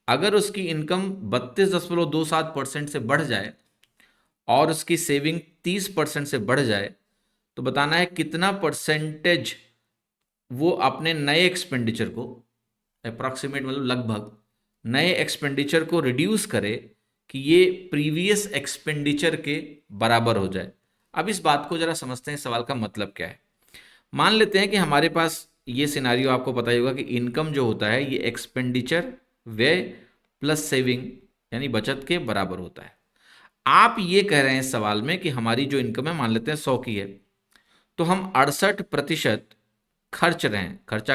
अगर उसकी इनकम 32.27% से बढ़ जाए और उसकी सेविंग 30% से बढ़ जाए, तो बताना है कितना परसेंटेज वो अपने नए एक्सपेंडिचर को, अप्रॉक्सीमेट मतलब लगभग, नए एक्सपेंडिचर को रिड्यूस करे कि ये प्रीवियस एक्सपेंडिचर के बराबर हो जाए। अब इस बात को जरा समझते हैं, सवाल का मतलब क्या है। मान लेते हैं कि हमारे पास ये सिनारियो आपको पता ही होगा कि इनकम जो होता है ये एक्सपेंडिचर, व्यय प्लस सेविंग यानी बचत के बराबर होता है। आप ये कह रहे हैं इस सवाल में कि हमारी जो इनकम है मान लेते हैं 100 की है, तो हम 68% खर्चा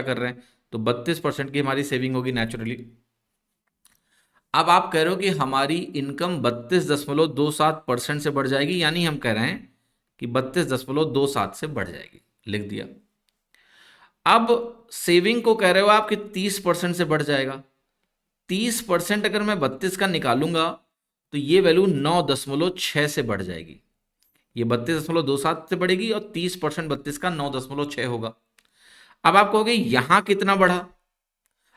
कर रहे हैं, तो 32% की हमारी सेविंग होगी नेचुरली। अब आप कह रहे हो कि हमारी इनकम 32.27% से बढ़ जाएगी, यानी हम कह रहे हैं कि 32.27 से बढ़ जाएगी, लिख दिया। अब सेविंग को कह रहे हो आप कि 30% से बढ़ जाएगा। 30% अगर मैं 32 का निकालूंगा तो ये वैल्यू 9.6 से बढ़ जाएगी। ये 32.27 से बढ़ेगी और 30% 32 का 9.6 होगा। अब आप कहोगे यहां कितना बढ़ा?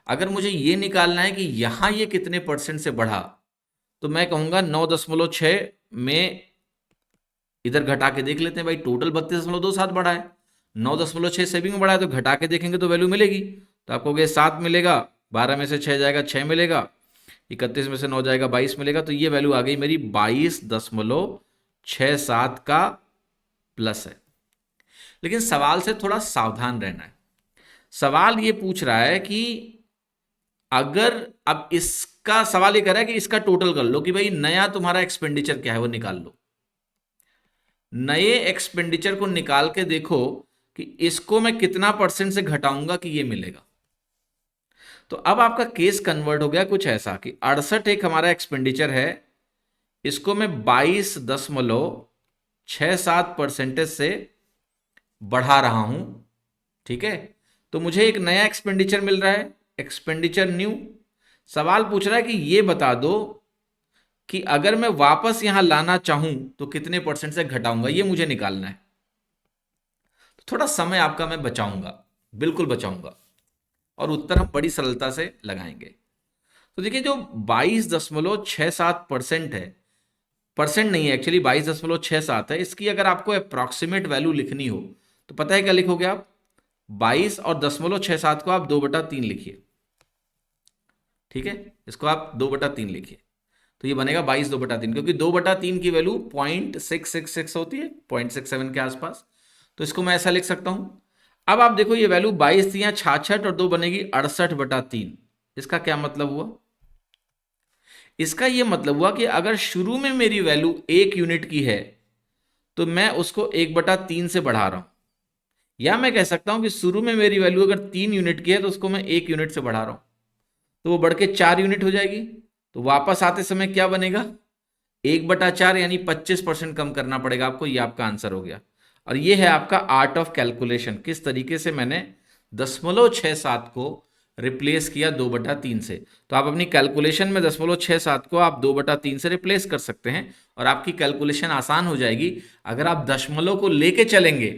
अगर मुझे ये निकालना है कि यहां ये कितने परसेंट से बढ़ा, तो मैं कहूंगा 9.6 में इधर घटा के देख लेते हैं भाई, टोटल 32.27 बढ़ा है, 9.6 सेविंग में बढ़ा है, तो घटा के देखेंगे तो वैल्यू मिलेगी। तो आपको कहोगे 7 मिलेगा, 12 में से 6 जाएगा 6 मिलेगा, 31 में से 9 जाएगा 22 मिलेगा, तो ये वैल्यू आ गई मेरी 22.67 का प्लस है। लेकिन सवाल से थोड़ा सावधान रहना है। सवाल ये पूछ रहा है कि अगर, अब इसका सवाल ये कर रहा है कि इसका टोटल कर लो कि भाई नया तुम्हारा एक्सपेंडिचर क्या है वो निकाल लो। नए एक्सपेंडिचर को निकाल के देखो कि इसको मैं कितना परसेंट से घटाऊंगा कि ये मिलेगा। तो अब आपका केस कन्वर्ट हो गया कुछ ऐसा कि 68 एक हमारा एक्सपेंडिचर है, इसको मैं 22.67% से बढ़ा रहा हूं। ठीक है, तो मुझे एक नया एक्सपेंडिचर मिल रहा है, एक्सपेंडिचर न्यू। सवाल पूछ रहा है कि ये बता दो कि अगर मैं वापस यहां लाना चाहूं तो कितने परसेंट से घटाऊंगा, ये मुझे निकालना है। तो थोड़ा समय आपका मैं बचाऊंगा, बिल्कुल बचाऊंगा, और उत्तर हम बड़ी सरलता से लगाएंगे। तो देखिए जो 22.67% है, परसेंट नहीं है एक्चुअली, 22.67 है, इसकी अगर आपको अप्रॉक्सीमेट वैल्यू लिखनी हो तो पता है क्या लिखोगे आप? 22 और 0.67 को आप 2/3 लिखिए। ठीक है, इसको आप 2/3 लिखिए। तो ये बनेगा 22/2/3, क्योंकि 2/3 की वैल्यू 0.666 होती है, 0.67 के आसपास। तो इसको मैं ऐसा लिख सकता हूं। अब आप देखो ये वैल्यू 22 थी, 66 और 2 बनेगी 68/3। इसका क्या मतलब हुआ? इसका ये मतलब हुआ कि अगर शुरू में मेरी वैल्यू 1 यूनिट की है तो मैं उसको 1/3 से बढ़ा रहा हूं, या मैं कह सकता हूं कि शुरू में मेरी वैल्यू अगर 3 यूनिट की है तो उसको मैं 1 यूनिट से बढ़ा रहा हूं, तो वो बढ़ के 4 यूनिट हो जाएगी। तो वापस आते समय क्या बनेगा? 1/4 यानी 25% कम करना पड़ेगा आपको। ये आपका आंसर हो गया। और ये है आपका आर्ट ऑफ कैलकुलेशन, किस तरीके से मैंने 0.67 को रिप्लेस किया 2/3 से। तो आप अपनी कैलकुलेशन में 0.67 को आप 2/3 से रिप्लेस कर सकते हैं और आपकी कैलकुलेशन आसान हो जाएगी। अगर आप दशमलव को लेके चलेंगे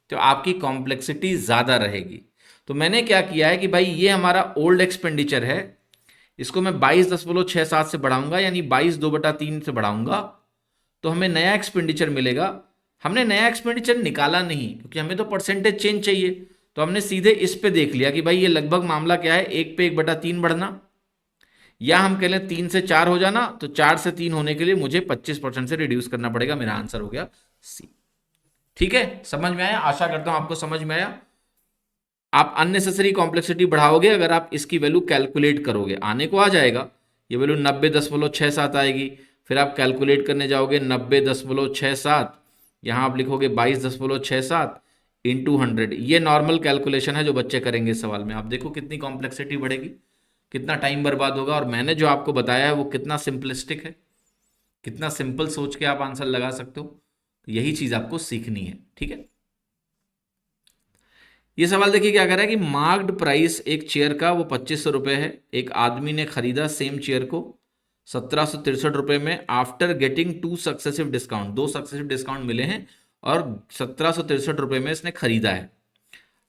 तो आपकी कॉम्प्लेक्सिटी ज़्यादा रहेगी। तो मैंने क्या किया है कि भाई ये हमारा ओल्ड एक्सपेंडिचर है, इसको मैं 22.67 से बढ़ाऊंगा, यानी 22/2/3 से बढ़ाऊंगा, तो हमें नया एक्सपेंडिचर मिलेगा। हमने नया एक्सपेंडिचर निकाला नहीं क्योंकि हमें तो परसेंटेज चेंज चाहिए, तो हमने सीधे इस पे देख लिया कि भाई ये लगभग मामला क्या है, 1 पे 1/3 बढ़ना, या हम कह लें 3 से 4 हो जाना। तो 4 से 3 होने के लिए मुझे 25% से रिड्यूस करना पड़ेगा। मेरा आंसर हो गया सी। ठीक है, समझ में आया? आशा करता हूं आपको समझ में आया। आप अननेसेसरी कॉम्प्लेक्सिटी बढ़ाओगे अगर आप इसकी वैल्यू कैलकुलेट करोगे, आने को आ जाएगा, ये वैल्यू 90.67 आएगी। फिर आप कैलकुलेट करने जाओगे 90.67, यहाँ आप लिखोगे 22.67 इंटू 100। ये नॉर्मल कैलकुलेशन है जो बच्चे करेंगे इस सवाल में। आप देखो कितनी कॉम्प्लेक्सिटी बढ़ेगी, कितना टाइम बर्बाद होगा, और मैंने जो आपको बताया है वो कितना सिंपलिस्टिक है, कितना सिंपल सोच के आप आंसर लगा सकते हो। तो यही चीज़ आपको सीखनी है। ठीक है, ये सवाल देखिए क्या कह रहा है कि मार्क्ड प्राइस एक चेयर का वो 2500 रुपये है। एक आदमी ने खरीदा सेम चेयर को 1763 रुपये में, after getting 2 successive discount, 2 successive discount मिले हैं और 1763 रुपये में इसने खरीदा है।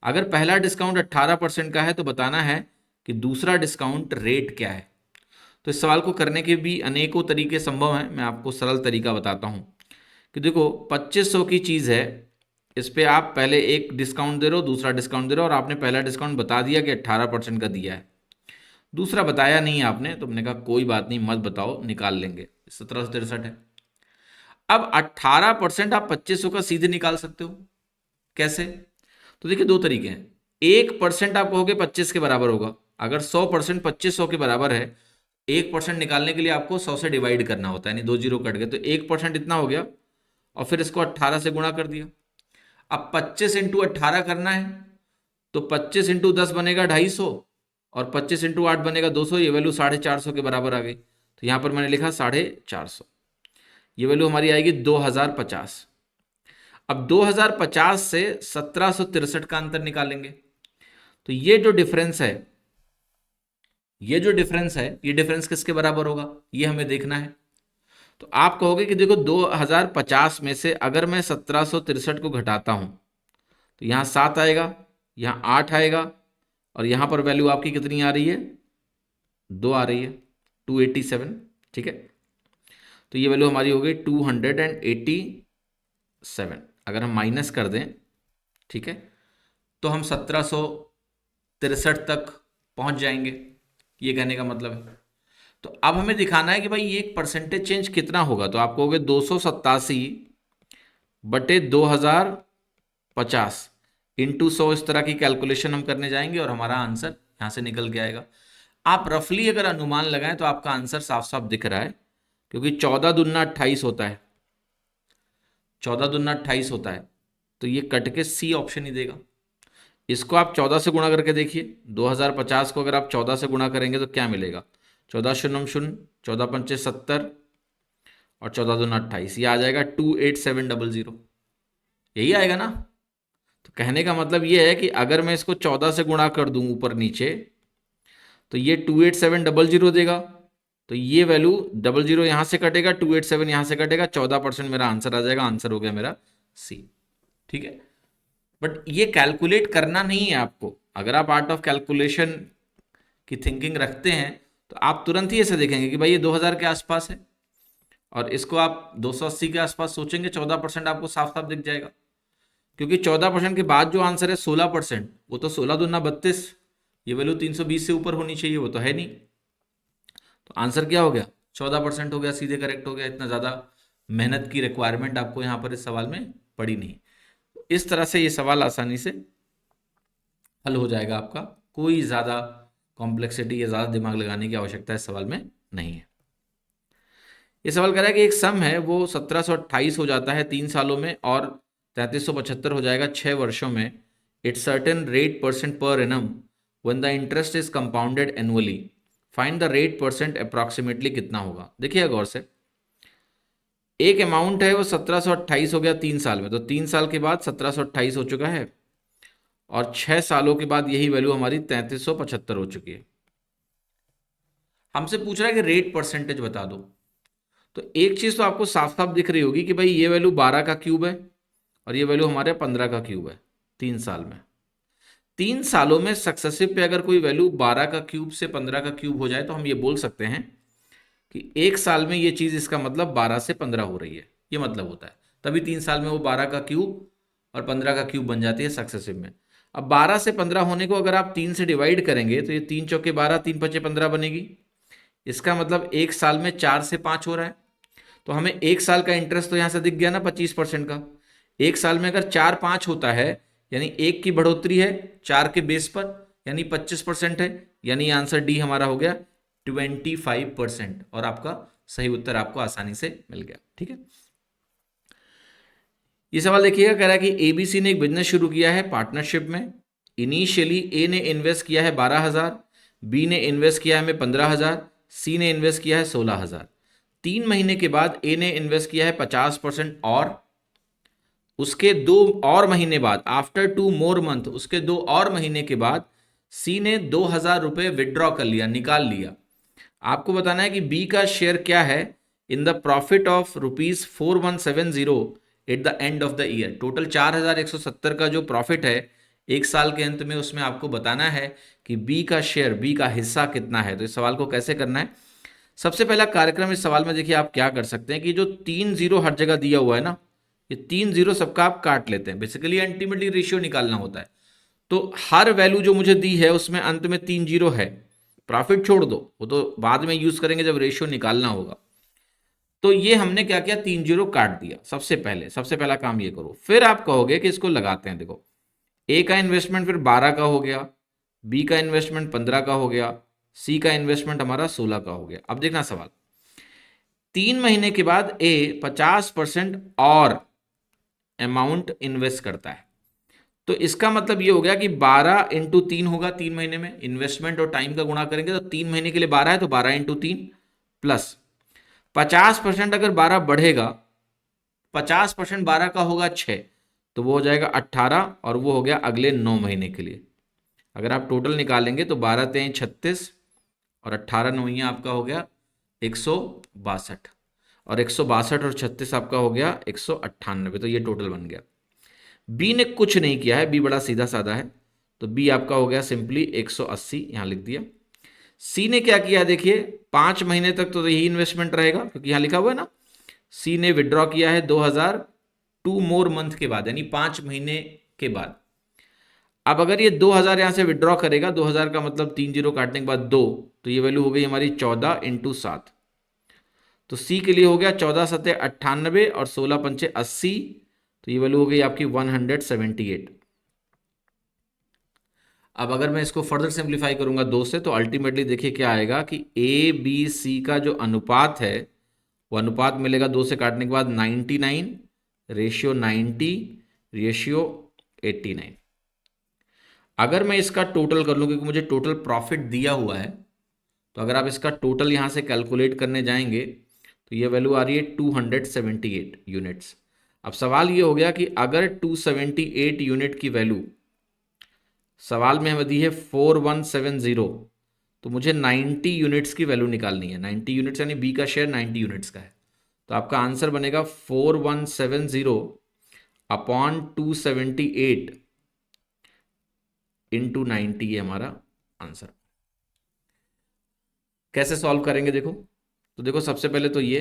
अगर पहला डिस्काउंट 18% का है तो बताना है कि दूसरा डिस्काउंट रेट क्या है। तो इस सवाल को करने के भी अनेकों तरीके संभव हैं। मैं आपको सरल तरीका बताता हूँ कि देखो 2500 की चीज़ है, इस पे आप पहले एक डिस्काउंट दे रहे हो, दूसरा डिस्काउंट दे रहे हो, और आपने पहला डिस्काउंट बता दिया कि 18% का दिया है, दूसरा बताया नहीं आपने, तो हमने कहा कोई बात नहीं मत बताओ, निकाल लेंगे। 1763 है। अब 18% आप 2500 का सीधे निकाल सकते हो। कैसे? तो देखिए दो तरीके हैं। 1% आप कहोगे 25 के बराबर होगा। अगर 100% 2500 के बराबर है, 1% निकालने के लिए आपको 100 से डिवाइड करना होता है, यानी 2 जीरो कट गए, तो 1% इतना हो गया, और फिर इसको 18 से गुणा कर दिया। अब 25 इंटू 18 करना है, तो 25 इंटू 10 बनेगा 250, और 25 इंटू 8 बनेगा 200। ये वैल्यू 450 के बराबर आ गई। तो यहाँ पर मैंने लिखा 450। ये वैल्यू हमारी आएगी 2050। अब 2050 से 1763 का अंतर निकालेंगे। तो ये जो डिफरेंस है, ये डिफरेंस किसके बराबर होगा, ये हमें देखना है। तो आप कहोगे कि देखो 2050 में से अगर मैं 1763 को घटाता हूं तो यहाँ 7 आएगा, यहाँ 8 आएगा, और यहाँ पर वैल्यू आपकी कितनी आ रही है, 2 आ रही है, 287। ठीक है, तो ये वैल्यू हमारी हो गई 287। अगर हम माइनस कर दें, ठीक है, तो हम 1763 तक पहुंच जाएंगे, ये कहने का मतलब है। तो अब हमें दिखाना है कि भाई ये एक परसेंटेज चेंज कितना होगा। तो आप कहोगे 287/2050 इंटू 100। इस तरह की कैलकुलेशन हम करने जाएंगे और हमारा आंसर यहां से निकल के आएगा। आप रफली अगर अनुमान लगाएं तो आपका आंसर साफ साफ दिख रहा है, क्योंकि 14 दूना 28 होता है, 14 दूना 28 होता है, तो ये कट के सी ऑप्शन ही देगा। इसको आप 14 से गुणा करके देखिए, 2050 को अगर आप 14 से गुणा करेंगे तो क्या मिलेगा, 14 शून्य शून्य, 14 पंचे 70, और 14 दूना 28, ये आ जाएगा 28700। यही आएगा ना। तो कहने का मतलब ये है कि अगर मैं इसको 14 से गुणा कर दूं ऊपर नीचे, तो ये 28700 देगा। तो ये वैल्यू 00 यहां से कटेगा, 287 यहां से कटेगा, 14% मेरा आंसर आ जाएगा। आंसर हो गया मेरा सी। ठीक है, बट ये कैलकुलेट करना नहीं है आपको। अगर आप आर्ट ऑफ कैलकुलेशन की थिंकिंग रखते हैं तो आप तुरंत ही ऐसे देखेंगे कि भाई ये 2000 के आसपास है, और इसको आप 280 के आसपास सोचेंगे, 14% आपको साफ साफ दिख जाएगा। क्योंकि 14% के बाद जो आंसर है 16%, वो तो 16 दूना 32, ये वैल्यू 320 से ऊपर होनी चाहिए, वो तो है नहीं। तो आंसर क्या हो गया, 14% हो गया, सीधे करेक्ट हो गया, इतना ज़्यादा मेहनत की रिक्वायरमेंट आपको यहाँ पर इस सवाल में पड़ी नहीं। इस तरह से ये सवाल आसानी से हल हो जाएगा आपका, कोई ज़्यादा कॉम्प्लेक्सिटी या ज़्यादा दिमाग लगाने की आवश्यकता इस सवाल में नहीं है। ये सवाल कह रहा है कि एक सम है वो 1728 हो जाता है 3 सालों में और 3375 हो जाएगा 6 वर्षों में, it certain rate percent per annum when the interest is compounded annually, find the rate percent approximately कितना होगा। देखिए गौर से, एक अमाउंट है वो 1728 हो गया 3 साल में, तो 3 साल के बाद 1728 हो चुका है और 6 सालों के बाद यही वैल्यू हमारी 3375 हो चुकी है। हमसे पूछ रहा है कि रेट परसेंटेज बता दो। तो एक चीज तो आपको साफ साफ दिख रही होगी कि भाई ये वैल्यू 12 का क्यूब है और ये वैल्यू हमारे 15 का क्यूब है 3 साल में। 3 सालों में सक्सेसिव पे अगर कोई वैल्यू 12 का क्यूब से 15 का क्यूब हो जाए तो हम ये बोल सकते हैं कि एक साल में ये चीज, इसका मतलब 12 से 15 हो रही है, ये मतलब होता है। तभी 3 साल में वो 12 का क्यूब और 15 का क्यूब बन जाती है सक्सेसिव में। अब 12 से 15 होने को अगर आप 3 से डिवाइड करेंगे तो ये 3 चौके 12, 3 पचे 15 बनेगी। इसका मतलब एक साल में 4 से 5 हो रहा है। तो हमें एक साल का इंटरेस्ट तो यहां से दिख गया ना 25% का। एक साल में अगर 4-5 होता है यानी एक की बढ़ोतरी है 4 के बेस पर, यानी 25% है, यानी आंसर डी हमारा हो गया 25%। और आपका सही उत्तर आपको आसानी से मिल गया। ठीक है, ये सवाल देखिएगा, कह रहा है कि एबीसी ने एक बिजनेस शुरू किया है पार्टनरशिप में। इनिशियली ए ने इन्वेस्ट किया है 12,000, बी ने इन्वेस्ट किया है हमें 15,000, सी ने इन्वेस्ट किया है 16,000। 3 महीने के बाद ए ने इन्वेस्ट किया है 50% और उसके 2 और महीने बाद, आफ्टर 2 more months, उसके 2 और महीने के बाद सी ने 2,000 रुपये विड्रॉ कर लिया, निकाल लिया। आपको बताना है कि बी का शेयर क्या है in the profit of ₹4170 at the end of the year. Total 4,170 का जो प्रॉफिट है एक साल के अंत में, उसमें आपको बताना है कि बी का शेयर, बी का हिस्सा कितना है। तो इस सवाल को कैसे करना है, सबसे पहला कार्यक्रम इस सवाल में देखिए आप क्या कर सकते हैं कि जो 3 जीरो हर जगह दिया हुआ है ना, ये 3 जीरो सबका आप काट लेते हैं। बेसिकली अल्टीमेटली रेशियो निकालना होता है। तो हर वैल्यू जो मुझे दी है उसमें अंत में 3 जीरो है। प्रॉफिट छोड़ दो, वो तो बाद में यूज करेंगे जब रेशियो निकालना होगा। तो ये हमने क्या किया, 3 जीरो काट दिया। सबसे पहला काम ये करो, फिर आप कहोगे कि इसको लगाते हैं। देखो, ए का इन्वेस्टमेंट फिर 12 का हो गया, बी का इन्वेस्टमेंट 15 का हो गया, सी का इन्वेस्टमेंट हमारा 16 का हो गया। अब देखना सवाल, 3 महीने के बाद ए 50% और अमाउंट इन्वेस्ट करता है। तो इसका मतलब ये हो गया कि 12 इंटू 3 होगा 3 महीने में, इन्वेस्टमेंट और टाइम का गुणा करेंगे तो 3 महीने के लिए 12 है, तो 12 इंटू 3 प्लस 50% अगर 12 बढ़ेगा, 50% 12 का होगा 6, तो वो हो जाएगा 18 और वो हो गया अगले 9 महीने के लिए। अगर आप टोटल निकालेंगे तो 12 तेईं 36 और 18 नौइयाँ आपका हो गया 162 और 162 और 36 आपका हो गया 198। तो ये टोटल बन गया। बी ने कुछ नहीं किया है, बी बड़ा सीधा साधा है, तो बी आपका हो गया सिंपली 180, यहां लिख दिया। सी ने क्या किया है देखिए, 5 महीने तक तो यही इन्वेस्टमेंट रहेगा क्योंकि यहां लिखा हुआ है ना। सी ने विड्रॉ किया है 2,000 2 more month के बाद, यानी 5 महीने के बाद। अब अगर ये 2,000 यहां से विड्रॉ करेगा, 2,000 का मतलब 3 जीरो काटने के बाद 2, तो ये वैल्यू हो गई हमारी 14 इंटू 7। तो सी के लिए हो गया 14 सत्ते 98 और 16 पंचे 80, तो ये वैल्यू हो गई आपकी 178। अब अगर मैं इसको फर्दर सिंप्लीफाई करूंगा 2 से, तो अल्टीमेटली देखिए क्या आएगा कि ए बी सी का जो अनुपात है वो अनुपात मिलेगा 2 से काटने के बाद 99 रेशियो 90 रेशियो 89। अगर मैं इसका टोटल कर लूं, क्योंकि मुझे टोटल प्रॉफिट दिया हुआ है, तो अगर आप इसका टोटल यहां से कैलकुलेट करने जाएंगे तो ये वैल्यू आ रही है 278 यूनिट्स। अब सवाल ये हो गया कि अगर 278 यूनिट की वैल्यू सवाल में हमें दी है 4170, तो मुझे 90 यूनिट्स की वैल्यू निकालनी है। 90 यूनिट्स यानी बी का शेयर 90 यूनिट्स का है, तो आपका आंसर बनेगा 4170 अपॉन 278 इंटू 90, ये हमारा आंसर। कैसे सॉल्व करेंगे देखो, तो देखो सबसे पहले तो ये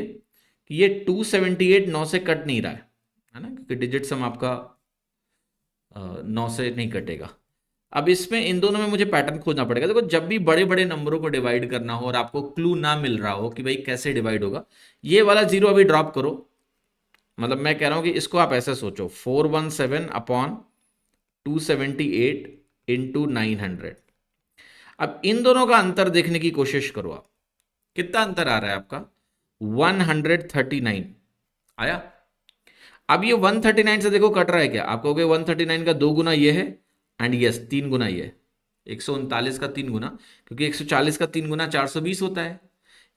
कि ये 278 9 से कट नहीं रहा है ना, क्योंकि डिजिट सम आपका 9 से नहीं कटेगा। अब इसमें इन दोनों में मुझे पैटर्न खोजना पड़ेगा। देखो जब भी बड़े बड़े नंबरों को डिवाइड करना हो और आपको क्लू ना मिल रहा हो कि भाई कैसे डिवाइड होगा, ये वाला जीरो अभी ड्रॉप करो। मतलब मैं कह रहा हूं कि इसको आप ऐसे सोचो, 417 अपॉन 278 इंटू 900। अब इन दोनों का अंतर देखने की कोशिश करो आप, कितना अंतर आ रहा है आपका? 139 आया। अब ये 139 से देखो कट रहा है क्या? आप कहोगे 139 का 2 गुना ये है, एंड यस 3 गुना ये है। 139 का 3 गुना, क्योंकि 140 का 3 गुना 420 होता है।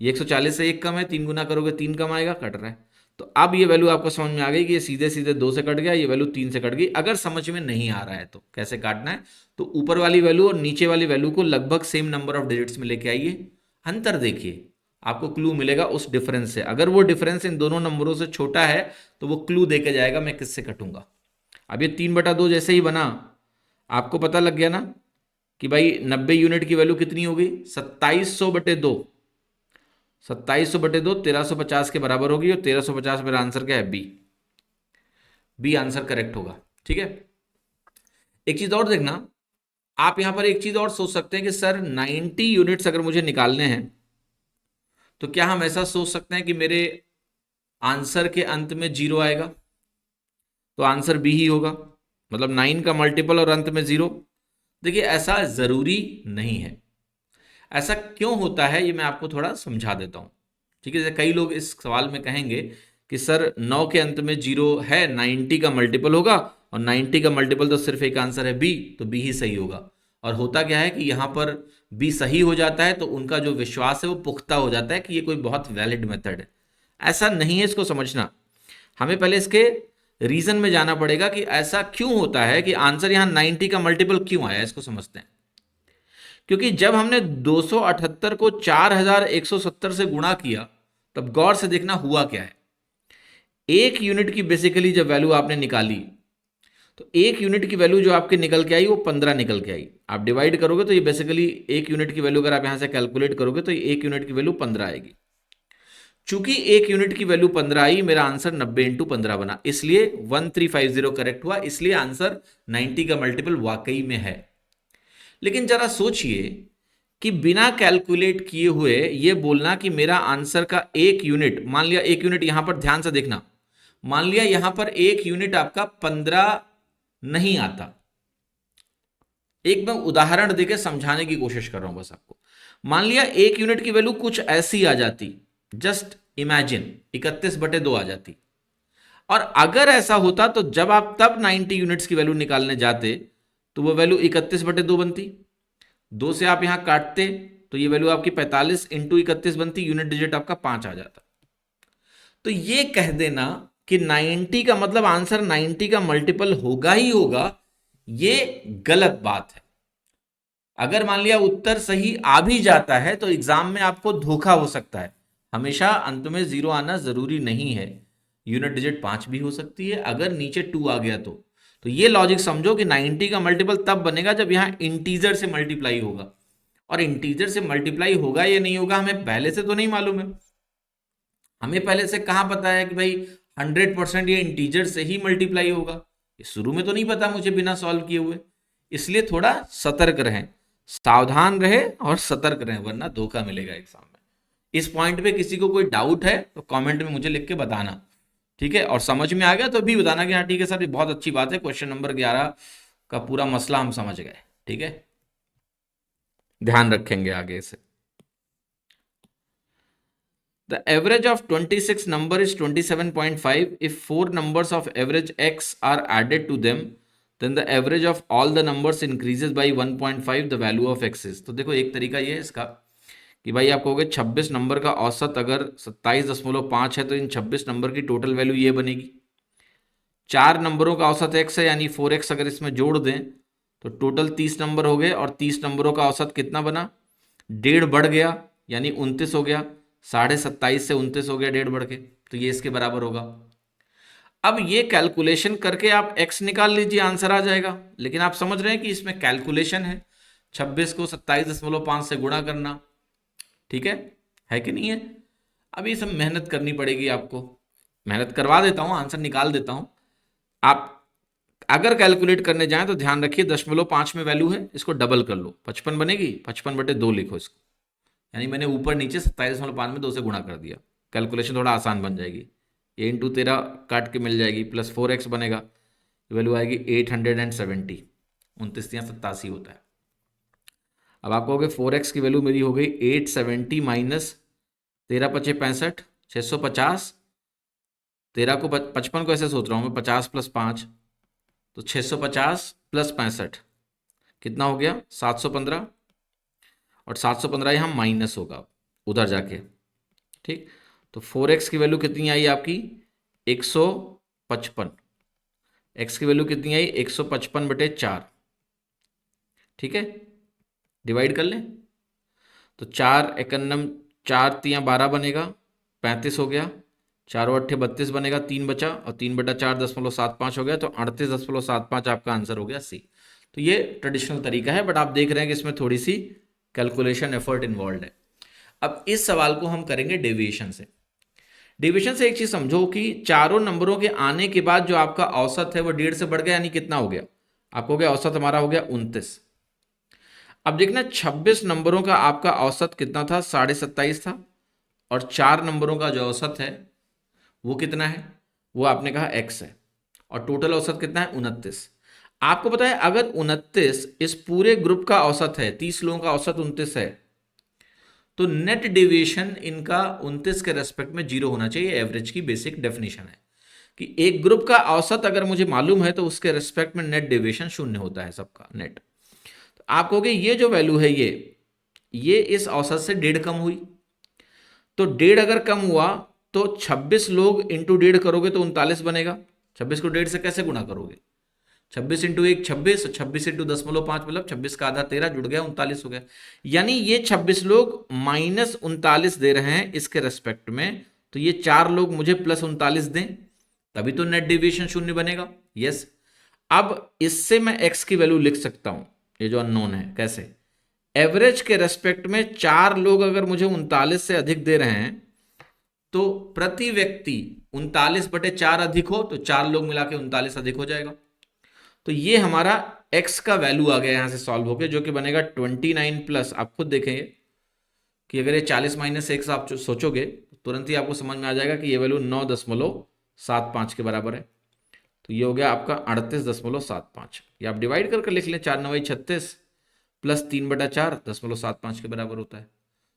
ये 140 से एक कम है, 3 गुना करोगे 3 कम आएगा, कट रहा है। तो अब ये वैल्यू आपको समझ में आ गई कि ये सीधे सीधे 2 से कट गया, ये वैल्यू 3 से कट गई। अगर समझ में नहीं आ रहा है तो कैसे काटना है, तो ऊपर वाली वैल्यू और नीचे वाली वैल्यू को लगभग सेम नंबर ऑफ डिजिट्स में लेके आइए, अंतर देखिए, आपको क्लू मिलेगा उस डिफरेंस से। अगर वो डिफरेंस इन दोनों नंबरों से छोटा है तो वो क्लू देके जाएगा मैं किससे कटूंगा। अब ये 3/2 जैसे ही बना, आपको पता लग गया ना कि भाई 90 यूनिट की वैल्यू कितनी होगी? 2700/2। 2700/2 1350 के बराबर होगी, और 1350 मेरा आंसर क्या है? बी। बी आंसर करेक्ट होगा। ठीक है, एक चीज और देखना, आप यहां पर एक चीज और सोच सकते हैं कि सर 90 यूनिट्स अगर मुझे निकालने हैं, तो क्या हम ऐसा सोच सकते हैं कि मेरे आंसर के अंत में 0 आएगा, तो आंसर बी ही होगा। मतलब 9 का मल्टीपल और अंत में 0। देखिए ऐसा जरूरी नहीं है। ऐसा क्यों होता है ये मैं आपको थोड़ा समझा देता हूं। ठीक है, जैसे कई लोग इस सवाल में कहेंगे कि सर 9 के अंत में 0 है, 90 का मल्टीपल होगा, और 90 का मल्टीपल तो सिर्फ एक आंसर है बी, तो बी ही सही होगा। और होता क्या है कि यहां पर बी सही हो जाता है, तो उनका जो विश्वास है वो पुख्ता हो जाता है कि ये कोई बहुत वैलिड मेथड है। ऐसा नहीं है, इसको समझना। हमें पहले इसके रीजन में जाना पड़ेगा कि ऐसा क्यों होता है कि आंसर यहां 90 का मल्टीपल क्यों आया, इसको समझते हैं। क्योंकि जब हमने 278 को 4170 से गुणा किया, तब गौर से देखना हुआ क्या है। एक यूनिट की बेसिकली जब वैल्यू आपने निकाली, तो एक यूनिट की वैल्यू जो आपके निकल के आई वो 15 निकल के आई। आप डिवाइड करोगे तो ये बेसिकली एक यूनिट की वैल्यू अगर आप यहां से कैलकुलेट करोगे तो ये एक यूनिट की वैल्यू 15 आएगी। चूंकि एक यूनिट की वैल्यू 15 आई, मेरा आंसर 90 इंटू 15 बना, इसलिए 1350 करेक्ट हुआ। इसलिए आंसर 90 का मल्टीपल वाकई में है। लेकिन जरा सोचिए कि बिना कैलकुलेट किए हुए ये बोलना कि मेरा आंसर का एक यूनिट, मान लिया एक यूनिट, यहां पर ध्यान से देखना, मान लिया यहां पर एक यूनिट आपका 15 नहीं आता। एक मैं उदाहरण देकर समझाने की कोशिश कर रहा हूं बस आपको। मान लिया एक यूनिट की वैल्यू कुछ ऐसी आ जाती, जस्ट इमेजिन 31/2 आ जाती। और अगर ऐसा होता तो जब आप तब 90 यूनिट्स की वैल्यू निकालने जाते तो वो वैल्यू 31/2 बनती। 2 से आप यहां काटते तो ये वैल्यू आपकी 45 इंटू 31 बनती, यूनिट डिजिट आपका 5 आ जाता। तो ये कह देना कि 90 का मतलब आंसर 90 का मल्टीपल होगा ही होगा, ये गलत बात है। अगर मान लिया उत्तर सही आ भी जाता है तो एग्जाम में आपको धोखा हो सकता है। हमेशा अंत में 0 आना जरूरी नहीं है। यूनिट डिजिट 5 भी हो सकती है, अगर नीचे 2 आ गया तो ये लॉजिक समझो कि 90 का मल्टीपल तब बनेगा जब यहां इंटीजर से मल्टीप्लाई होगा। और इंटीजर से मल्टीप्लाई होगा या नहीं होगा हमें पहले से तो नहीं मालूम है। हमें पहले से कहां पता है कि भाई 100% ये इंटीजर से ही मल्टीप्लाई होगा? ये शुरू में तो नहीं पता मुझे बिना सॉल्व किए हुए। इसलिए थोड़ा सतर्क रहें, सावधान रहे और सतर्क रहें, वरना धोखा मिलेगा एग्जाम में। इस पॉइंट पे किसी को कोई डाउट है तो कमेंट में मुझे लिख के बताना। ठीक है, और समझ में आ गया तो भी बताना कि हाँ ठीक है सर, ये बहुत अच्छी बात है, क्वेश्चन नंबर 11 का पूरा मसला हम समझ गए। ठीक है, ध्यान रखेंगे आगे से। The average of 26 number is 27.5. If 4 numbers of average x are added to them, then the average of all the numbers increases by 1.5 the value of x is। तो देखो एक तरीका ये है इसका कि भाई आप कहोगे 26 नंबर का औसत अगर 27.5 है तो इन 26 नंबर की टोटल वैल्यू ये बनेगी। 4 नंबरों का औसत x है, यानी 4x अगर इसमें जोड़ दें तो टोटल 30 नंबर हो गए, और 30 नंबरों का औसत कितना बना? 1.5 बढ़ गया, यानी 29 हो गया। 27.5 से 29 हो गया 1.5 बढ़ के, तो ये इसके बराबर होगा। अब ये कैलकुलेशन करके आप x निकाल लीजिए, आंसर आ जाएगा। लेकिन आप समझ रहे हैं कि इसमें कैलकुलेशन है, 26 को 27.5 से गुणा करना। ठीक है कि नहीं है? अब ये सब मेहनत करनी पड़ेगी आपको। मेहनत करवा देता हूं, आंसर निकाल देता हूं। आप अगर कैलकुलेट करने जाएं तो ध्यान रखिए 0.5 में वैल्यू है, इसको डबल कर लो, 55 बनेगी, 55/2 लिखो इसको, यानी मैंने ऊपर नीचे 27.5 में 2 से गुणा कर दिया, कैलकुलेशन थोड़ा आसान बन जाएगी। ये इंटू 13 काट के मिल जाएगी, प्लस 4x बनेगा, वैल्यू आएगी 870, 29×87 होता है। अब आप कहोगे 4x की वैल्यू मेरी हो गई 870 माइनस 13×5 = 650, 13 को 55 को ऐसे सोच रहा हूँ मैं, 50 + 5 तो 650 + 65 कितना हो गया 715, और 715 यहाँ माइनस होगा उधर जाके, ठीक। तो 4x की वैल्यू कितनी आई आपकी 155, x की वैल्यू कितनी आई 155/4, ठीक है, डिवाइड कर लें तो 4 एकन्नम 4 तियाँ 12 बनेगा, 35 हो गया, 4 अट्ठे 32 बनेगा, 3 बचा, और 3/4 0.75 हो गया, तो 38.75 आपका आंसर हो गया सी। तो ये ट्रेडिशनल तरीका है, बट आप देख रहे हैं कि इसमें थोड़ी सी कैलकुलेशन एफर्ट इन्वॉल्व है। अब इस सवाल को हम करेंगे डेविएशन से। डेविएशन से एक चीज समझो कि चारों नंबरों के आने के बाद जो आपका औसत है वो 1.5 से बढ़ गया, यानी कितना हो गया, आपको हो गया औसत हमारा हो गया 29। अब देखना 26 नंबरों का आपका औसत कितना था 27.5 था, और 4 नंबरों का जो औसत है वो कितना है, वो आपने कहा x है, और टोटल औसत कितना है 29। आपको पता है अगर 29 इस पूरे ग्रुप का औसत है, 30 लोगों का औसत 29 है, तो नेट डेविएशन इनका 29 के रेस्पेक्ट में 0 होना चाहिए। एवरेज की बेसिक डेफिनेशन है कि एक ग्रुप का औसत अगर मुझे मालूम है तो उसके रेस्पेक्ट में नेट डेविएशन 0 होता है सबका नेट। तो आप कहोगे ये जो वैल्यू है ये इस औसत से 1.5 कम हुई, तो 1.5 अगर कम हुआ तो 26 लोग इंटू 1.5 करोगे तो 39 बनेगा। 26 को 1.5 से कैसे गुणा करोगे, 26 इंटू 1 26, 26 इंटू 10.5 मतलब 26 का आधा 13 जुड़ गया 39 हो गया। यानी ये 26 लोग -39 दे रहे हैं इसके रेस्पेक्ट में, तो ये 4 लोग मुझे +39 दें, तभी तो नेट डेविएशन 0 बनेगा। यस, अब इससे मैं x की वैल्यू लिख सकता हूं, ये जो अननोन है, कैसे, एवरेज के रेस्पेक्ट में 4 लोग अगर मुझे 39 से अधिक दे रहे हैं तो प्रति व्यक्ति 39/4 अधिक हो तो 4 लोग मिला के 39 अधिक हो जाएगा। तो ये हमारा x का वैल्यू आ गया यहां से सॉल्व होके, जो कि बनेगा 29 प्लस, आप खुद देखेंगे कि अगर ये 40 - x आप सोचोगे तो तुरंत ही आपको समझ में आ जाएगा कि ये वैल्यू 9.75 के बराबर है। तो ये हो गया आपका 38.75। ये आप डिवाइड करके लिख लें, 4 9 36 प्लस 3/4 0.75 के बराबर होता है।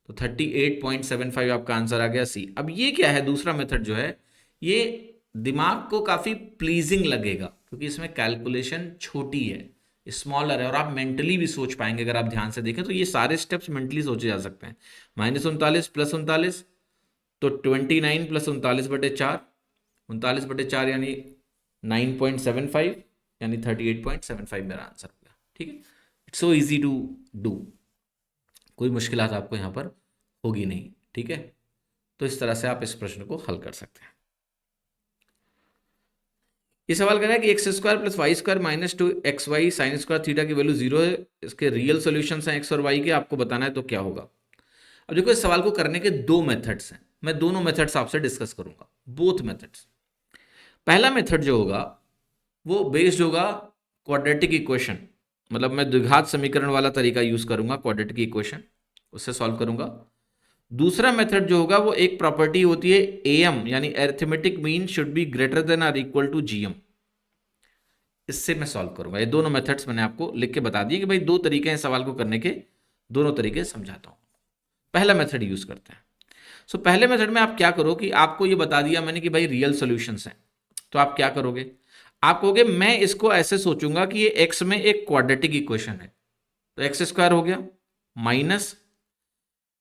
तो 38.75 आपका आंसर आ गया सी। अब ये क्या है, दूसरा मेथड जो है ये दिमाग को काफी प्लीजिंग लगेगा क्योंकि इसमें कैलकुलेशन छोटी है, स्मॉलर है, और आप मेंटली भी सोच पाएंगे। अगर आप ध्यान से देखें तो ये सारे स्टेप्स मेंटली सोचे जा सकते हैं। -39 प्लस 39 तो 29 प्लस 39/4, 39/4 यानी 9.75, यानी 38.75 मेरा आंसर हो गया। ठीक है, it's so easy to do, कोई मुश्किलात आपको यहाँ पर होगी नहीं। ठीक है, तो इस तरह से आप इस प्रश्न को हल कर सकते हैं। ये सवाल कर रहा है कि x² + y² - 2xy sin² theta की वैल्यू 0 है, इसके रियल सॉल्यूशंस हैं x और y के, आपको बताना है तो क्या होगा। अब देखो इस सवाल को करने के 2 मेथड्स हैं, मैं दोनों मेथड्स आपसे डिस्कस करूंगा, बोथ मेथड्स। पहला मेथड जो होगा वो बेस्ड होगा क्वाड्रेटिक इक्वेशन, मतलब मैं द्विघात समीकरण वाला तरीका यूज करूंगा, क्वाड्रेटिक इक्वेशन उससे सॉल्व करूंगा। दूसरा मेथड जो होगा वो एक प्रॉपर्टी होती है AM, यानी arithmetic mean should be greater than और इक्वल टू GM, इससे मैं सॉल्व करूंगा। ये दोनों मेथड्स मैंने आपको लिख के बता दिए कि भाई 2 तरीके हैं सवाल को करने के, दोनों तरीके समझाता हूं। पहला मेथड यूज करते हैं। सो पहले मेथड में आप क्या करो कि आपको ये बता दिया मैंने कि भाई रियल सॉल्यूशंस हैं, तो आप क्या करोगे, आप कहोगे मैं इसको ऐसे सोचूंगा कि ये x में एक क्वाड्रेटिक इक्वेशन है, तो x² हो गया माइनस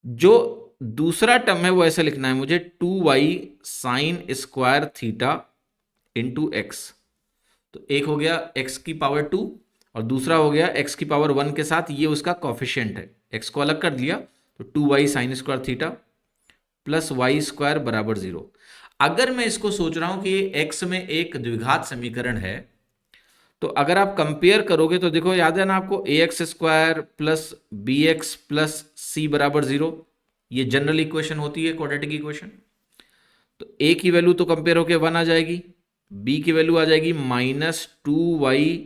जो दूसरा टर्म है वो ऐसे लिखना है मुझे 2y sin² theta into x। तो एक हो गया x की पावर 2 और दूसरा हो गया x की पावर 1 के साथ, ये उसका कॉफिशिएंट है, x को अलग कर दिया तो 2y sin² theta plus y² बराबर 0। अगर मैं इसको सोच रहा हूं कि x में एक द्विघात समीकरण है, तो अगर आप कंपेयर करोगे तो देखो याद है ना आपको, ax² plus bx plus c बराबर 0, ये जनरल इक्वेशन होती है क्वाड्रेटिक इक्वेशन। तो a की वैल्यू तो कंपेयर होके 1 आ जाएगी, बी की वैल्यू आ जाएगी -2y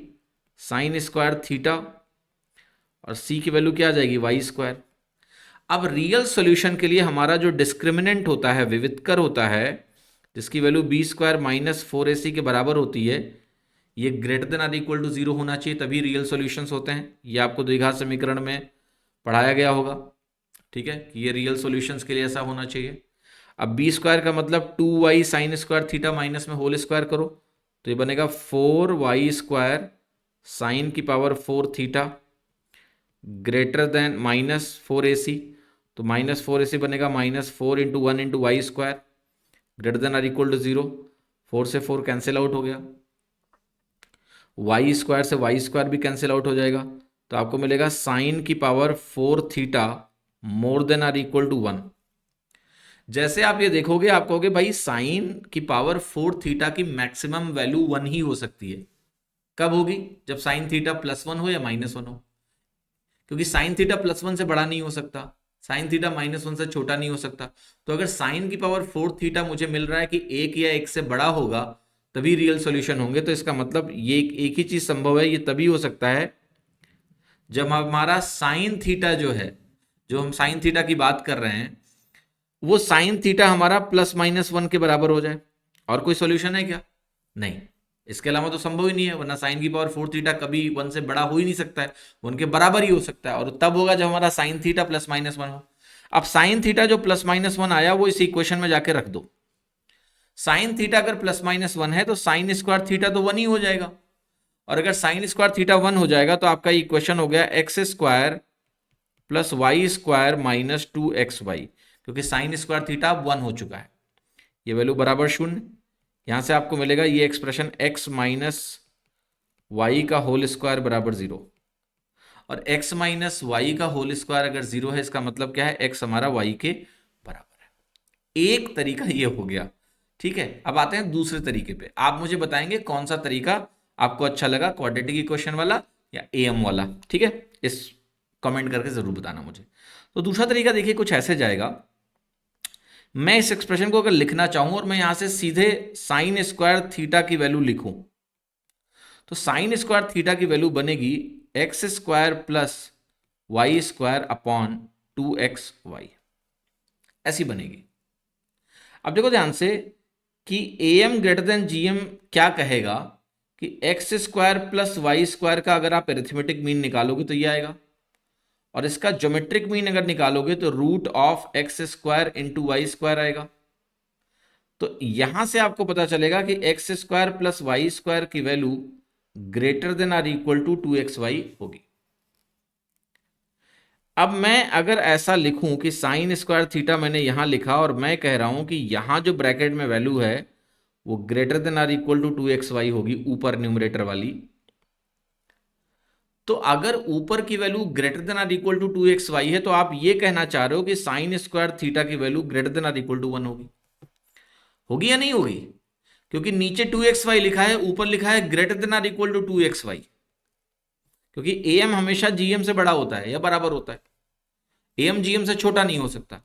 साइन स्क्वायर थीटा, और सी की वैल्यू क्या आ जाएगी वाई स्क्वायर। अब रियल सॉल्यूशन के लिए हमारा जो डिस्क्रिमिनेंट होता है, विवितकर होता है, जिसकी वैल्यू बी स्क्वायर -4ac के बराबर होती है, ये greater than or equal to 0 होना चाहिए, तभी रियल सॉल्यूशंस होते हैं। ये आपको द्विघात समीकरण में पढ़ाया गया होगा, ठीक है, कि ये रियल सॉल्यूशंस के लिए ऐसा होना चाहिए। अब बी स्क्वायर का मतलब 2y sine square theta minus में होल स्क्वायर करो, तो ये बनेगा 4y स्क्वायर साइन की power 4 theta greater than -4ac, तो -4ac बनेगा -4 into 1 into y square greater than or equal to 0। 4 से 4 कैंसिल आउट हो गया, वाई स्क्वायर से वाई स्क्वायर भी कैंसिल आउट हो जाएगा, तो आपको मिलेगा साइन की power 4 theta more than or equal to 1। जैसे आप ये देखोगे आप कहोगे भाई साइन की पावर 4 थीटा की मैक्सिमम वैल्यू 1 ही हो सकती है। कब होगी? जब साइन थीटा +1 हो या -1 हो, क्योंकि साइन थीटा +1 से बड़ा नहीं हो सकता, साइन थीटा -1 से छोटा नहीं हो सकता। तो अगर साइन की पावर 4 थीटा मुझे मिल रहा है कि 1 या 1 से बड़ा होगा तभी रियल सॉल्यूशन होंगे, तो इसका मतलब ये एक ही चीज संभव है, ये तभी हो सकता है जब हमारा साइन थीटा जो है, जो हम साइन थीटा की बात कर रहे हैं, वो साइन थीटा हमारा +-1 के बराबर हो जाए। और कोई सॉल्यूशन है क्या? नहीं, इसके अलावा तो संभव ही नहीं है, वरना साइन की पावर 4 थीटा कभी 1 से बड़ा हो ही नहीं सकता है, उनके बराबर ही हो सकता है, और तब होगा जब हमारा साइन थीटा +-1 हो। अब साइन थीटा जो +-1 आया वो इस इक्वेशन में जाके रख दो। साइन थीटा अगर +-1 है तो साइन स्क्वायर थीटा तो 1 ही हो जाएगा, और अगर साइन स्क्वायर थीटा 1 हो जाएगा तो आपका इक्वेशन हो गया x square plus y square -2xy, क्योंकि साइन स्क्वायर थीटा अब 1 हो चुका है, ये वैल्यू बराबर 0। यहां से आपको मिलेगा ये एक्सप्रेशन x माइनस वाई का होल स्क्वायर बराबर 0, और x माइनस वाई का होल स्क्वायर अगर 0 है इसका मतलब क्या है, x हमारा y के बराबर है। एक तरीका ये हो गया, ठीक है। अब आते हैं दूसरे तरीके पे, आप मुझे बताएंगे कौन सा तरीका आपको अच्छा लगा, क्वाड्रेटिक इक्वेशन वाला या एम वाला, ठीक है, इस कमेंट करके जरूर बताना मुझे। तो दूसरा तरीका देखिए कुछ ऐसे जाएगा, मैं इस एक्सप्रेशन को अगर लिखना चाहूं और मैं यहां से सीधे साइन स्क्वायर थीटा की वैल्यू लिखूं, तो साइन स्क्वायर थीटा की वैल्यू बनेगी x square plus y square upon 2xy, ऐसी बनेगी। अब देखो ध्यान से कि am ग्रेटर देन gm क्या कहेगा कि x square plus y square का अगर आप एरिथमेटिक मीन निकालोगे तो ये आएगा, और इसका ज्योमेट्रिक मीन अगर निकालोगे तो root of x square into y square आएगा। तो यहां से आपको पता चलेगा कि x square plus y square की value greater than or equal to 2xy होगी। अब मैं अगर ऐसा लिखूं कि साइन स्क्वायर थीटा मैंने यहां लिखा और मैं कह रहा हूं कि यहां जो ब्रैकेट में वैल्यू है वो greater than or equal to 2xy होगी, ऊपर न्यूमरेटर वाली, तो अगर ऊपर की value greater than or equal to 2xy है तो आप ये कहना चाह रहे हो कि साइन स्क्वायर थीटा की value greater than or equal to 1 होगी। होगी या नहीं होगी? क्योंकि नीचे 2xy लिखा है, ऊपर लिखा है greater than or equal to 2xy, क्योंकि am हमेशा gm से बड़ा होता है या बराबर होता है, am gm से छोटा नहीं हो सकता।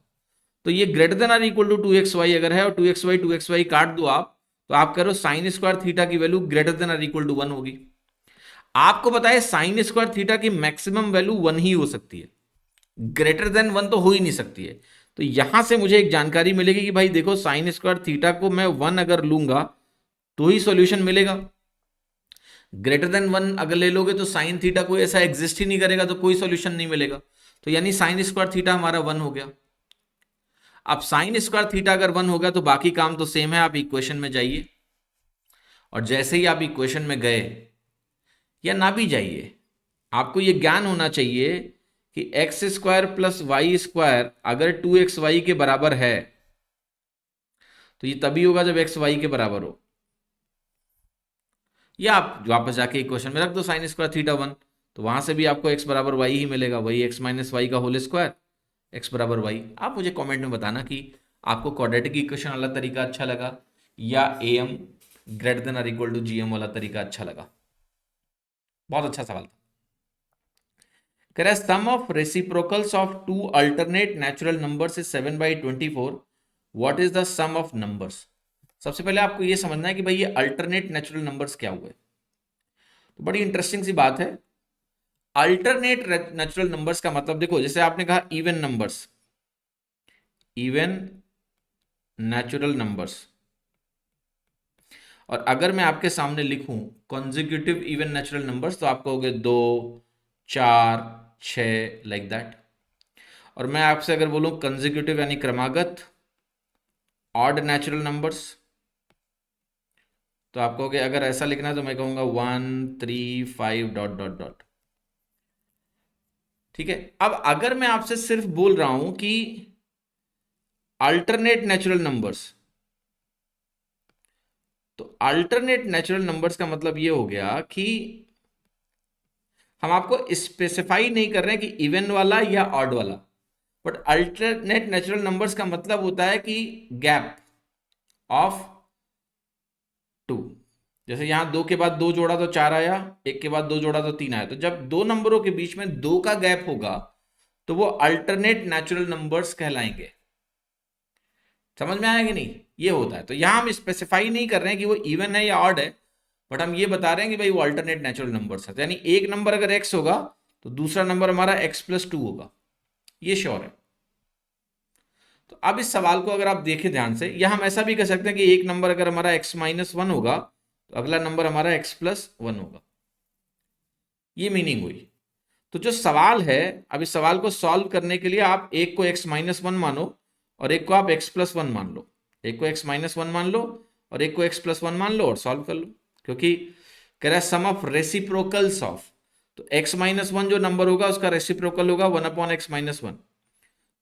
तो ये greater than or equal to 2xy अगर है और 2xy काट दो आप, तो आप कह रहे हो साइन स्क्वायर थीटा की value greater than or equal to 1 होगी। आपको पता है साइन स्क्वायर थीटा की मैक्सिमम वैल्यू 1 ही हो सकती है, ग्रेटर देन 1 तो हो ही नहीं सकती है। तो यहां से मुझे एक जानकारी मिलेगी कि भाई देखो साइन स्क्वायर थीटा को मैं 1 अगर लूंगा तो ही सॉल्यूशन मिलेगा, ग्रेटर देन 1 अगर ले लोगे तो साइन थीटा कोई ऐसा एग्जिस्ट ही नहीं करेगा, तो कोई सॉल्यूशन नहीं मिलेगा। तो यानी साइन स्क्वायर थीटा हमारा 1 हो गया। अब साइन स्क्वायर थीटा अगर 1 हो गया तो बाकी काम तो सेम है, आप इक्वेशन में जाइए, और जैसे ही आप इक्वेशन में गए या ना भी जाइए, आपको यह ज्ञान होना चाहिए कि x square plus y square अगर 2xy के बराबर है तो ये तभी होगा जब एक्स वाई के बराबर हो। या आप वापस जाके इक्वेशन में रख दो साइन स्क्वायर थीटा 1, तो वहां से भी आपको x बराबर वाई ही मिलेगा, वही x माइनस वाई का होल स्क्वायर, x बराबर वाई। आप मुझे कमेंट में बताना कि आपको क्वाड्रेटिक इक्वेशन वाला तरीका अच्छा लगा या am greater than or equal to gm वाला तरीका अच्छा लगा। बहुत अच्छा सवाल था। कह रहा है sum of reciprocals of two alternate natural numbers is 7/24, what is the sum of numbers. सबसे पहले आपको ये समझना है कि भाई ये अल्टरनेट नेचुरल नंबर्स क्या हुए। तो बड़ी इंटरेस्टिंग सी बात है। अल्टरनेट नेचुरल नंबर्स का मतलब देखो, जैसे आपने कहा even numbers, even natural numbers, और अगर मैं आपके सामने लिखूं कॉन्जिक्यूटिव इवन नेचुरल नंबर्स, तो आप कहोगे 2, 4, 6, लाइक दैट। और मैं आपसे अगर बोलूं कंजिक्यूटिव यानी क्रमागत ऑड नेचुरल नंबर्स, तो आप कहोगे अगर ऐसा लिखना है तो मैं कहूंगा 1, 3, 5 डॉट डॉट डॉट। ठीक है। अब अगर मैं आपसे सिर्फ बोल रहा हूं कि अल्टरनेट नेचुरल नंबर्स, तो अल्टरनेट नेचुरल नंबर्स का मतलब ये हो गया कि हम आपको स्पेसिफाई नहीं कर रहे हैं कि इवन वाला या ऑड वाला, बट अल्टरनेट नेचुरल नंबर्स का मतलब होता है कि गैप ऑफ 2। जैसे यहां 2 के बाद 2 जोड़ा तो 4 आया, 1 के बाद 2 जोड़ा तो 3 आया। तो जब दो नंबरों के बीच में 2 का गैप होगा तो वो अल्टरनेट नेचुरल नंबर्स कहलाएंगे। समझ में आया कि नहीं? ये होता है। तो यहां हम स्पेसिफाई नहीं कर रहे हैं कि वो इवन है या ऑड है, बट हम ये बता रहे हैं कि भाई वो अल्टरनेट नेचुरल नंबर्स है। यानी एक नंबर अगर एक्स होगा तो दूसरा नंबर हमारा x+2 होगा, ये श्योर है। तो अब इस सवाल को अगर आप देखें ध्यान से, या हम ऐसा भी कह सकते हैं कि एक नंबर अगर हमारा x-1 होगा तो अगला नंबर हमारा x+1 होगा। ये मीनिंग हुई। तो जो सवाल है, अब इस सवाल को सॉल्व करने के लिए आप एक को x-1 मानो और एक को आप x+1 मान लो। एक को x-1 मान लो और एक को x+1 मान लो और सॉल्व कर लो, क्योंकि कह रहा है सम ऑफ रेसिप्रोकल्स ऑफ, तो x-1 जो नंबर होगा उसका रेसिप्रोकल होगा 1/x-1।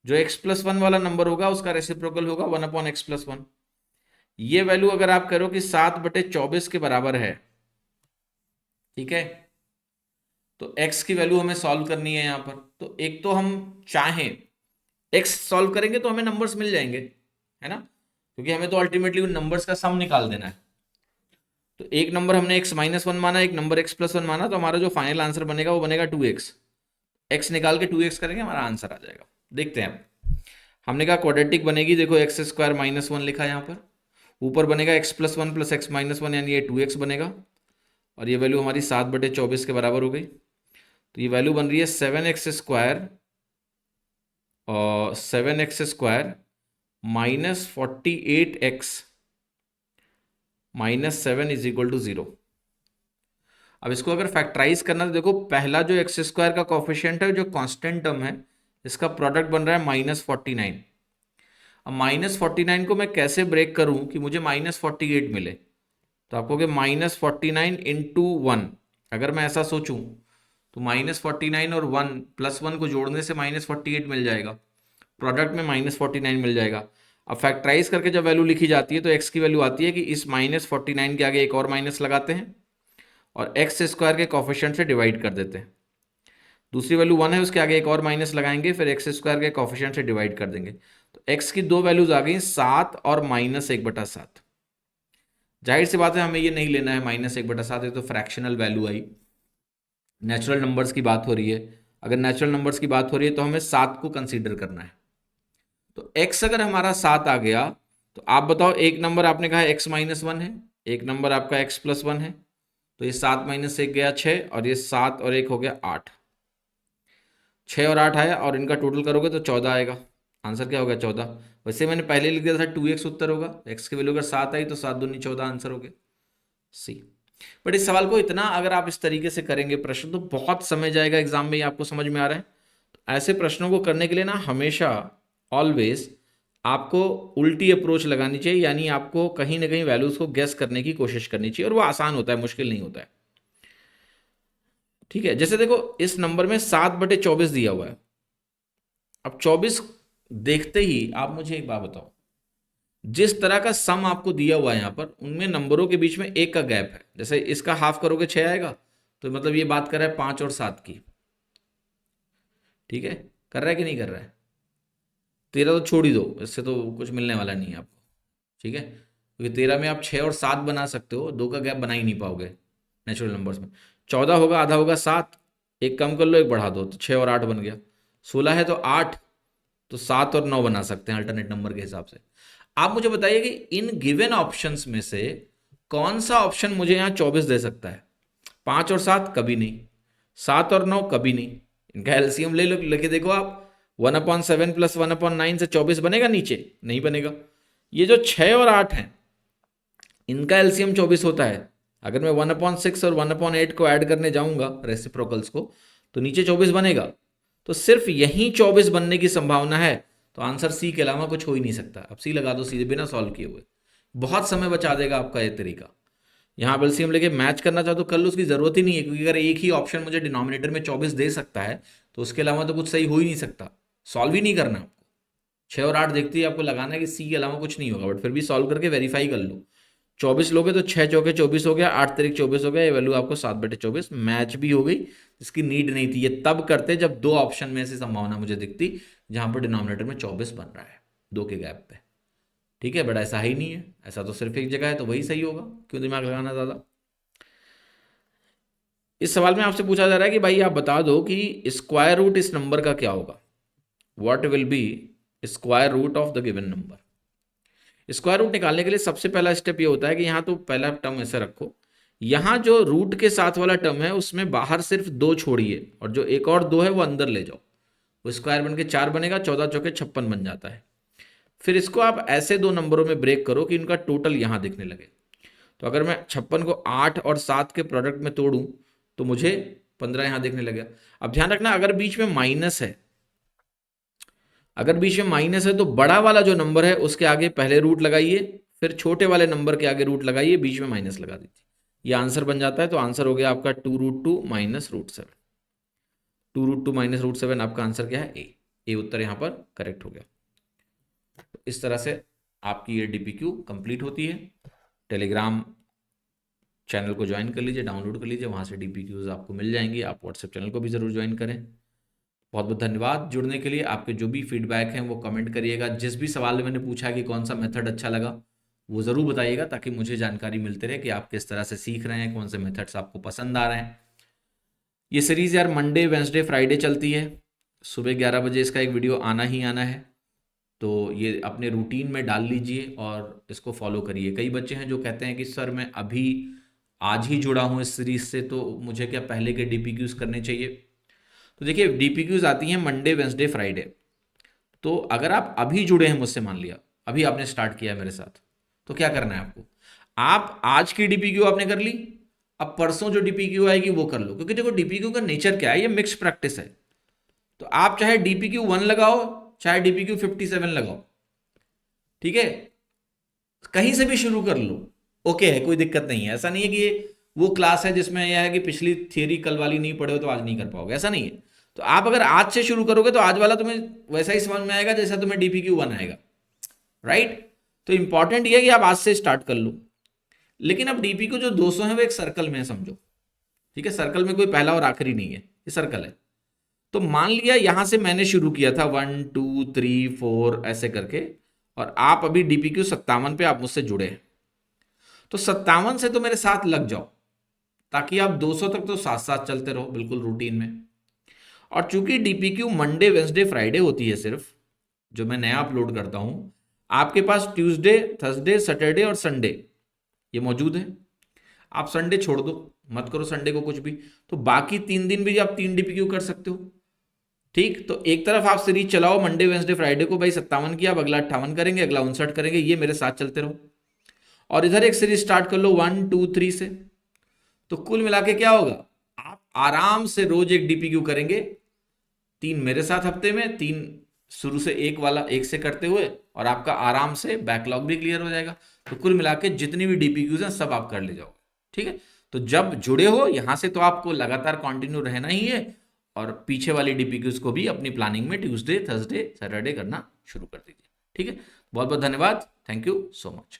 जो x+1 वाला नंबर होगा उसका रेसिप्रोकल होगा 1/x+1। ये वैल्यू अगर आप करो कि 7/24 के बराबर है, ठीक है, तो x की वैल्यू हमें सॉल्व करनी है यहां पर। तो एक तो हम चाहें x सॉल्व करेंगे तो हमें नंबर्स मिल जाएंगे, है ना, क्योंकि हमें तो अल्टीमेटली उन नंबर्स का सम निकाल देना है। तो एक नंबर हमने x-1 माना, एक नंबर x+1 माना, तो हमारा जो फाइनल आंसर बनेगा वो बनेगा 2x। x निकाल के 2x करेंगे, हमारा आंसर आ जाएगा। देखते हैं। हमने कहा क्वाड्रेटिक बनेगी, देखो x² - 1 लिखा है यहाँ पर। ऊपर बनेगा x+1 + x-1 यानी ये 2x बनेगा, और ये वैल्यू हमारी 7/24 के बराबर हो गई। तो ये वैल्यू बन रही है 7x² और 7x² -48x -7 = 0। अब इसको अगर फैक्टराइज करना तो देखो, पहला जो x² का कोफिशिएंट है, जो कांस्टेंट टर्म है, इसका प्रोडक्ट बन रहा है -49। अब -49 को मैं कैसे ब्रेक करूं कि मुझे -48 मिले? तो आपको कि -49 × 1, अगर मैं ऐसा सोचूं तो -49 और 1 +1 को जोड़ने से -48 मिल जाएगा, प्रोडक्ट में -49 मिल जाएगा। अब फैक्टराइज करके जब वैल्यू लिखी जाती है तो x की वैल्यू आती है कि इस -49 के आगे एक और माइनस लगाते हैं और x² के कोफिशिएंट से डिवाइड कर देते हैं। दूसरी वैल्यू 1 है, उसके आगे एक और माइनस लगाएंगे, फिर x² के कोफिशिएंट से डिवाइड कर देंगे। तो x की दो वैल्यूज आ गई, 7 और -1/7। जाहिर सी बात है हमें ये नहीं लेना है -1/7, ये तो फ्रैक्शनल वैल्यू आई। नेचुरल नंबर्स की बात हो रही है। अगर नेचुरल नंबर्स की बात हो रही है तो हमें 7 को कंसीडर करना है। तो x अगर हमारा 7 आ गया तो आप बताओ, एक नंबर आपने कहा x-1 है, एक नंबर आपका x+1 है, तो ये 7 - 1 गया 6, और ये 7 और 1 हो गया 8। 6 और 8 आया, और इनका टोटल करोगे तो 14 आएगा। आंसर क्या होगा? 14। वैसे मैंने पहले लिख दिया था 2x उत्तर होगा, x की वैल्यू अगर 7 आई तो 7 दूनी 14 आंसर हो गया, सी। बट इस सवाल को इतना अगर आप इस तरीके से करेंगे प्रश्न, तो बहुत समय जाएगा एग्जाम में, ये आपको समझ में आ रहा है? तो ऐसे प्रश्नों को करने के लिए ना हमेशा ऑलवेज आपको उल्टी अप्रोच लगानी चाहिए, यानी आपको कहीं ना कहीं वैल्यूज को गेस करने की कोशिश करनी चाहिए, और वो आसान होता है, मुश्किल नहीं होता है। ठीक है, जैसे देखो इस नंबर में 7/24 दिया हुआ है। अब 24 देखते ही आप मुझे एक बात बताओ, जिस तरह का सम आपको दिया हुआ है यहां पर, उनमें नंबरों के बीच में एक का गैप है। जैसे इसका हाफ करोगे 6 आएगा, तो मतलब ये बात कर रहा है 5 और 7 की। ठीक है, कर रहा है कि नहीं कर रहा है? 13 तो छोड़ ही दो, इससे तो कुछ मिलने वाला नहीं है आपको। ठीक है, क्योंकि 13 में आप 6 और 7 बना सकते हो, 2 का गैप बना ही नहीं पाओगे नेचुरल नंबर्स में। 14 होगा, आधा होगा 7, एक कम कर लो, एक बढ़ा दो, तो 6 और 8 बन गया। 16 है तो 8, तो 7 और 9 बना सकते हैं अल्टरनेट नंबर के हिसाब से। आप मुझे बताइए कि इन गिवन ऑप्शंस में से कौन सा ऑप्शन मुझे यहाँ 24 दे सकता है? 5 और 7 कभी नहीं, 7 और 9 कभी नहीं। इनका एलसीएम ले लो, लेके देखो आप, 1/7 प्लस 1/9 से 24 बनेगा? नीचे नहीं बनेगा। ये जो 6 और 8 हैं, इनका एलसीएम 24 होता है। अगर मैं 1/6 और 1/8 को ऐड करने जाऊंगा रेसिप्रोकल्स को, तो नीचे 24 बनेगा। तो सिर्फ यही 24 बनने की संभावना है, तो आंसर सी के अलावा कुछ हो ही नहीं सकता। अब सी लगा दो सीधे बिना सॉल्व किए हुए, बहुत समय बचा देगा आपका ये तरीका। यहाँ आप एलसीएम लेके मैच करना चाहो तो कर लो, उसकी जरूरत ही नहीं है, क्योंकि अगर एक ही ऑप्शन मुझे डिनोमिनेटर में 24 दे सकता है तो उसके अलावा तो कुछ सही हो ही नहीं सकता। सॉल्व ही नहीं करना आपको, 6 और 8 देखते ही आपको लगाना है कि सी के अलावा कुछ नहीं होगा, बट फिर भी सॉल्व करके वेरीफाई कर लो। 24 लोगे तो 6 चौके 24 हो गया, 8 तारीख 24 हो गया, ये वैल्यू आपको 7/24 मैच भी हो गई। इसकी नीड नहीं थी, ये तब करते जब दो ऑप्शन में ऐसी संभावना मुझे दिखती जहां पर डिनोमिनेटर में 24 बन रहा है, दो के गैप पे। ठीक है, बट ऐसा ही नहीं है, ऐसा तो सिर्फ एक जगह है, तो वही सही होगा, क्यों दिमाग लगाना ज़्यादा। इस सवाल में आपसे पूछा जा रहा है कि भाई आप बता दो कि स्क्वायर रूट इस नंबर का क्या होगा। What will be square root of the given number. Square root निकालने के लिए सबसे पहला स्टेप ये होता है कि यहाँ तो पहला टर्म ऐसे रखो, यहाँ जो रूट के साथ वाला टर्म है उसमें बाहर सिर्फ 2 छोड़िए, और जो एक और 2 है वो अंदर ले जाओ, वो स्क्वायर बन के 4 बनेगा, 14 चौके 56 बन जाता है। फिर इसको आप ऐसे 2 नंबरों में ब्रेक करो कि इनका टोटल यहाँ दिखने लगे। तो अगर मैं 56 को 8 और 7 के प्रोडक्ट में तोड़ूं तो मुझे 15 यहाँ दिखने लगेगा। अब ध्यान रखना, अगर बीच में माइनस है, अगर बीच में माइनस है तो बड़ा वाला जो नंबर है उसके आगे पहले रूट लगाइए, फिर छोटे वाले नंबर के आगे रूट लगाइए, बीच में माइनस लगा दीजिए, ये आंसर बन जाता है। तो आंसर हो गया आपका 2√2 माइनस √7। 2√2 माइनस √7 आपका आंसर क्या है? ए उत्तर यहाँ पर करेक्ट हो गया। तो इस तरह से आपकी ये डीपीक्यू कंप्लीट होती है। टेलीग्राम चैनल को ज्वाइन कर लीजिए, डाउनलोड कर लीजिए, वहाँ से डीपीक्यूज आपको मिल जाएंगी। आप व्हाट्सएप चैनल को भी ज़रूर ज्वाइन करें। बहुत बहुत धन्यवाद जुड़ने के लिए। आपके जो भी फीडबैक हैं वो कमेंट करिएगा। जिस भी सवाल में मैंने पूछा कि कौन सा मेथड अच्छा लगा वो ज़रूर बताइएगा, ताकि मुझे जानकारी मिलती रहे कि आप किस तरह से सीख रहे हैं, कौन से मेथड्स आपको पसंद आ रहे हैं। ये सीरीज़ यार मंडे वेंसडे फ्राइडे चलती है, सुबह 11 बजे इसका एक वीडियो आना ही आना है। तो ये अपने रूटीन में डाल लीजिए और इसको फॉलो करिए। कई बच्चे हैं जो कहते हैं कि सर मैं अभी आज ही जुड़ा हूँ इस सीरीज से, तो मुझे क्या पहले के डीपीक्यूज करने चाहिए? तो देखिए, डीपीक्यूज आती हैं मंडे वेंसडे फ्राइडे। तो अगर आप अभी जुड़े हैं मुझसे, मान लिया अभी आपने स्टार्ट किया है मेरे साथ, तो क्या करना है आपको? आप आज की डीपीक्यू आपने कर ली, अब परसों जो डीपीक्यू आएगी वो कर लो, क्योंकि देखो डीपीक्यू का नेचर क्या है, ये मिक्स प्रैक्टिस है। तो आप चाहे डीपीक्यू 1 लगाओ, चाहे डीपीक्यू 57 लगाओ, ठीक है, कहीं से भी शुरू कर लो, ओके है, कोई दिक्कत नहीं है। ऐसा नहीं है कि ये वो क्लास है जिसमें यह है कि पिछली थियरी कल वाली नहीं पढ़े हो तो आज नहीं कर पाओगे, ऐसा नहीं है। तो आप अगर आज से शुरू करोगे तो आज वाला तुम्हें वैसा ही समझ में आएगा जैसा तुम्हें डीपीक्यू 1 आएगा, राइट। तो इंपॉर्टेंट ये है कि आप आज से स्टार्ट कर लो। लेकिन अब डीपीक्यू जो 200 है वो एक सर्कल में है, समझो, ठीक है। सर्कल में कोई पहला और आखिरी नहीं है, ये सर्कल है। तो मान लिया यहां से मैंने शुरू किया था 1 2 3 4 ऐसे करके, और आप अभी डीपीक्यू 57 पे आप मुझसे जुड़े हैं, तो 57 से तो मेरे साथ लग जाओ, ताकि आप 200 तक तो साथ साथ चलते रहो बिल्कुल रूटीन में। और चूंकि डीपीक्यू मंडे वेंसडे फ्राइडे होती है सिर्फ, जो मैं नया अपलोड करता हूं, आपके पास ट्यूसडे थर्सडे सैटरडे और संडे ये मौजूद है। आप संडे छोड़ दो, मत करो संडे को कुछ भी, तो बाकी 3 दिन भी आप 3 डीपीक्यू कर सकते हो, ठीक। तो एक तरफ आप सीरीज चलाओ मंडे वेंसडे फ्राइडे को, भाई 57 किया, अब अगला 58 करेंगे, अगला 59 करेंगे, ये मेरे साथ चलते रहो। और इधर एक सीरीज स्टार्ट कर लो 1 2 3 से। तो कुल मिला के क्या होगा, आप आराम से रोज एक डीपीक्यू करेंगे, 3 मेरे साथ हफ्ते में, 3 शुरू से एक वाला एक से करते हुए, और आपका आराम से बैकलॉग भी क्लियर हो जाएगा। तो कुल मिला के जितनी भी डीपीक्यूज हैं सब आप कर ले जाओगे, ठीक है। तो जब जुड़े हो यहां से तो आपको लगातार कंटिन्यू रहना ही है, और पीछे वाली डीपीक्यूज को भी अपनी प्लानिंग में ट्यूसडे थर्सडे सैटरडे करना शुरू कर दीजिए, ठीक है। बहुत बहुत धन्यवाद, थैंक यू सो मच।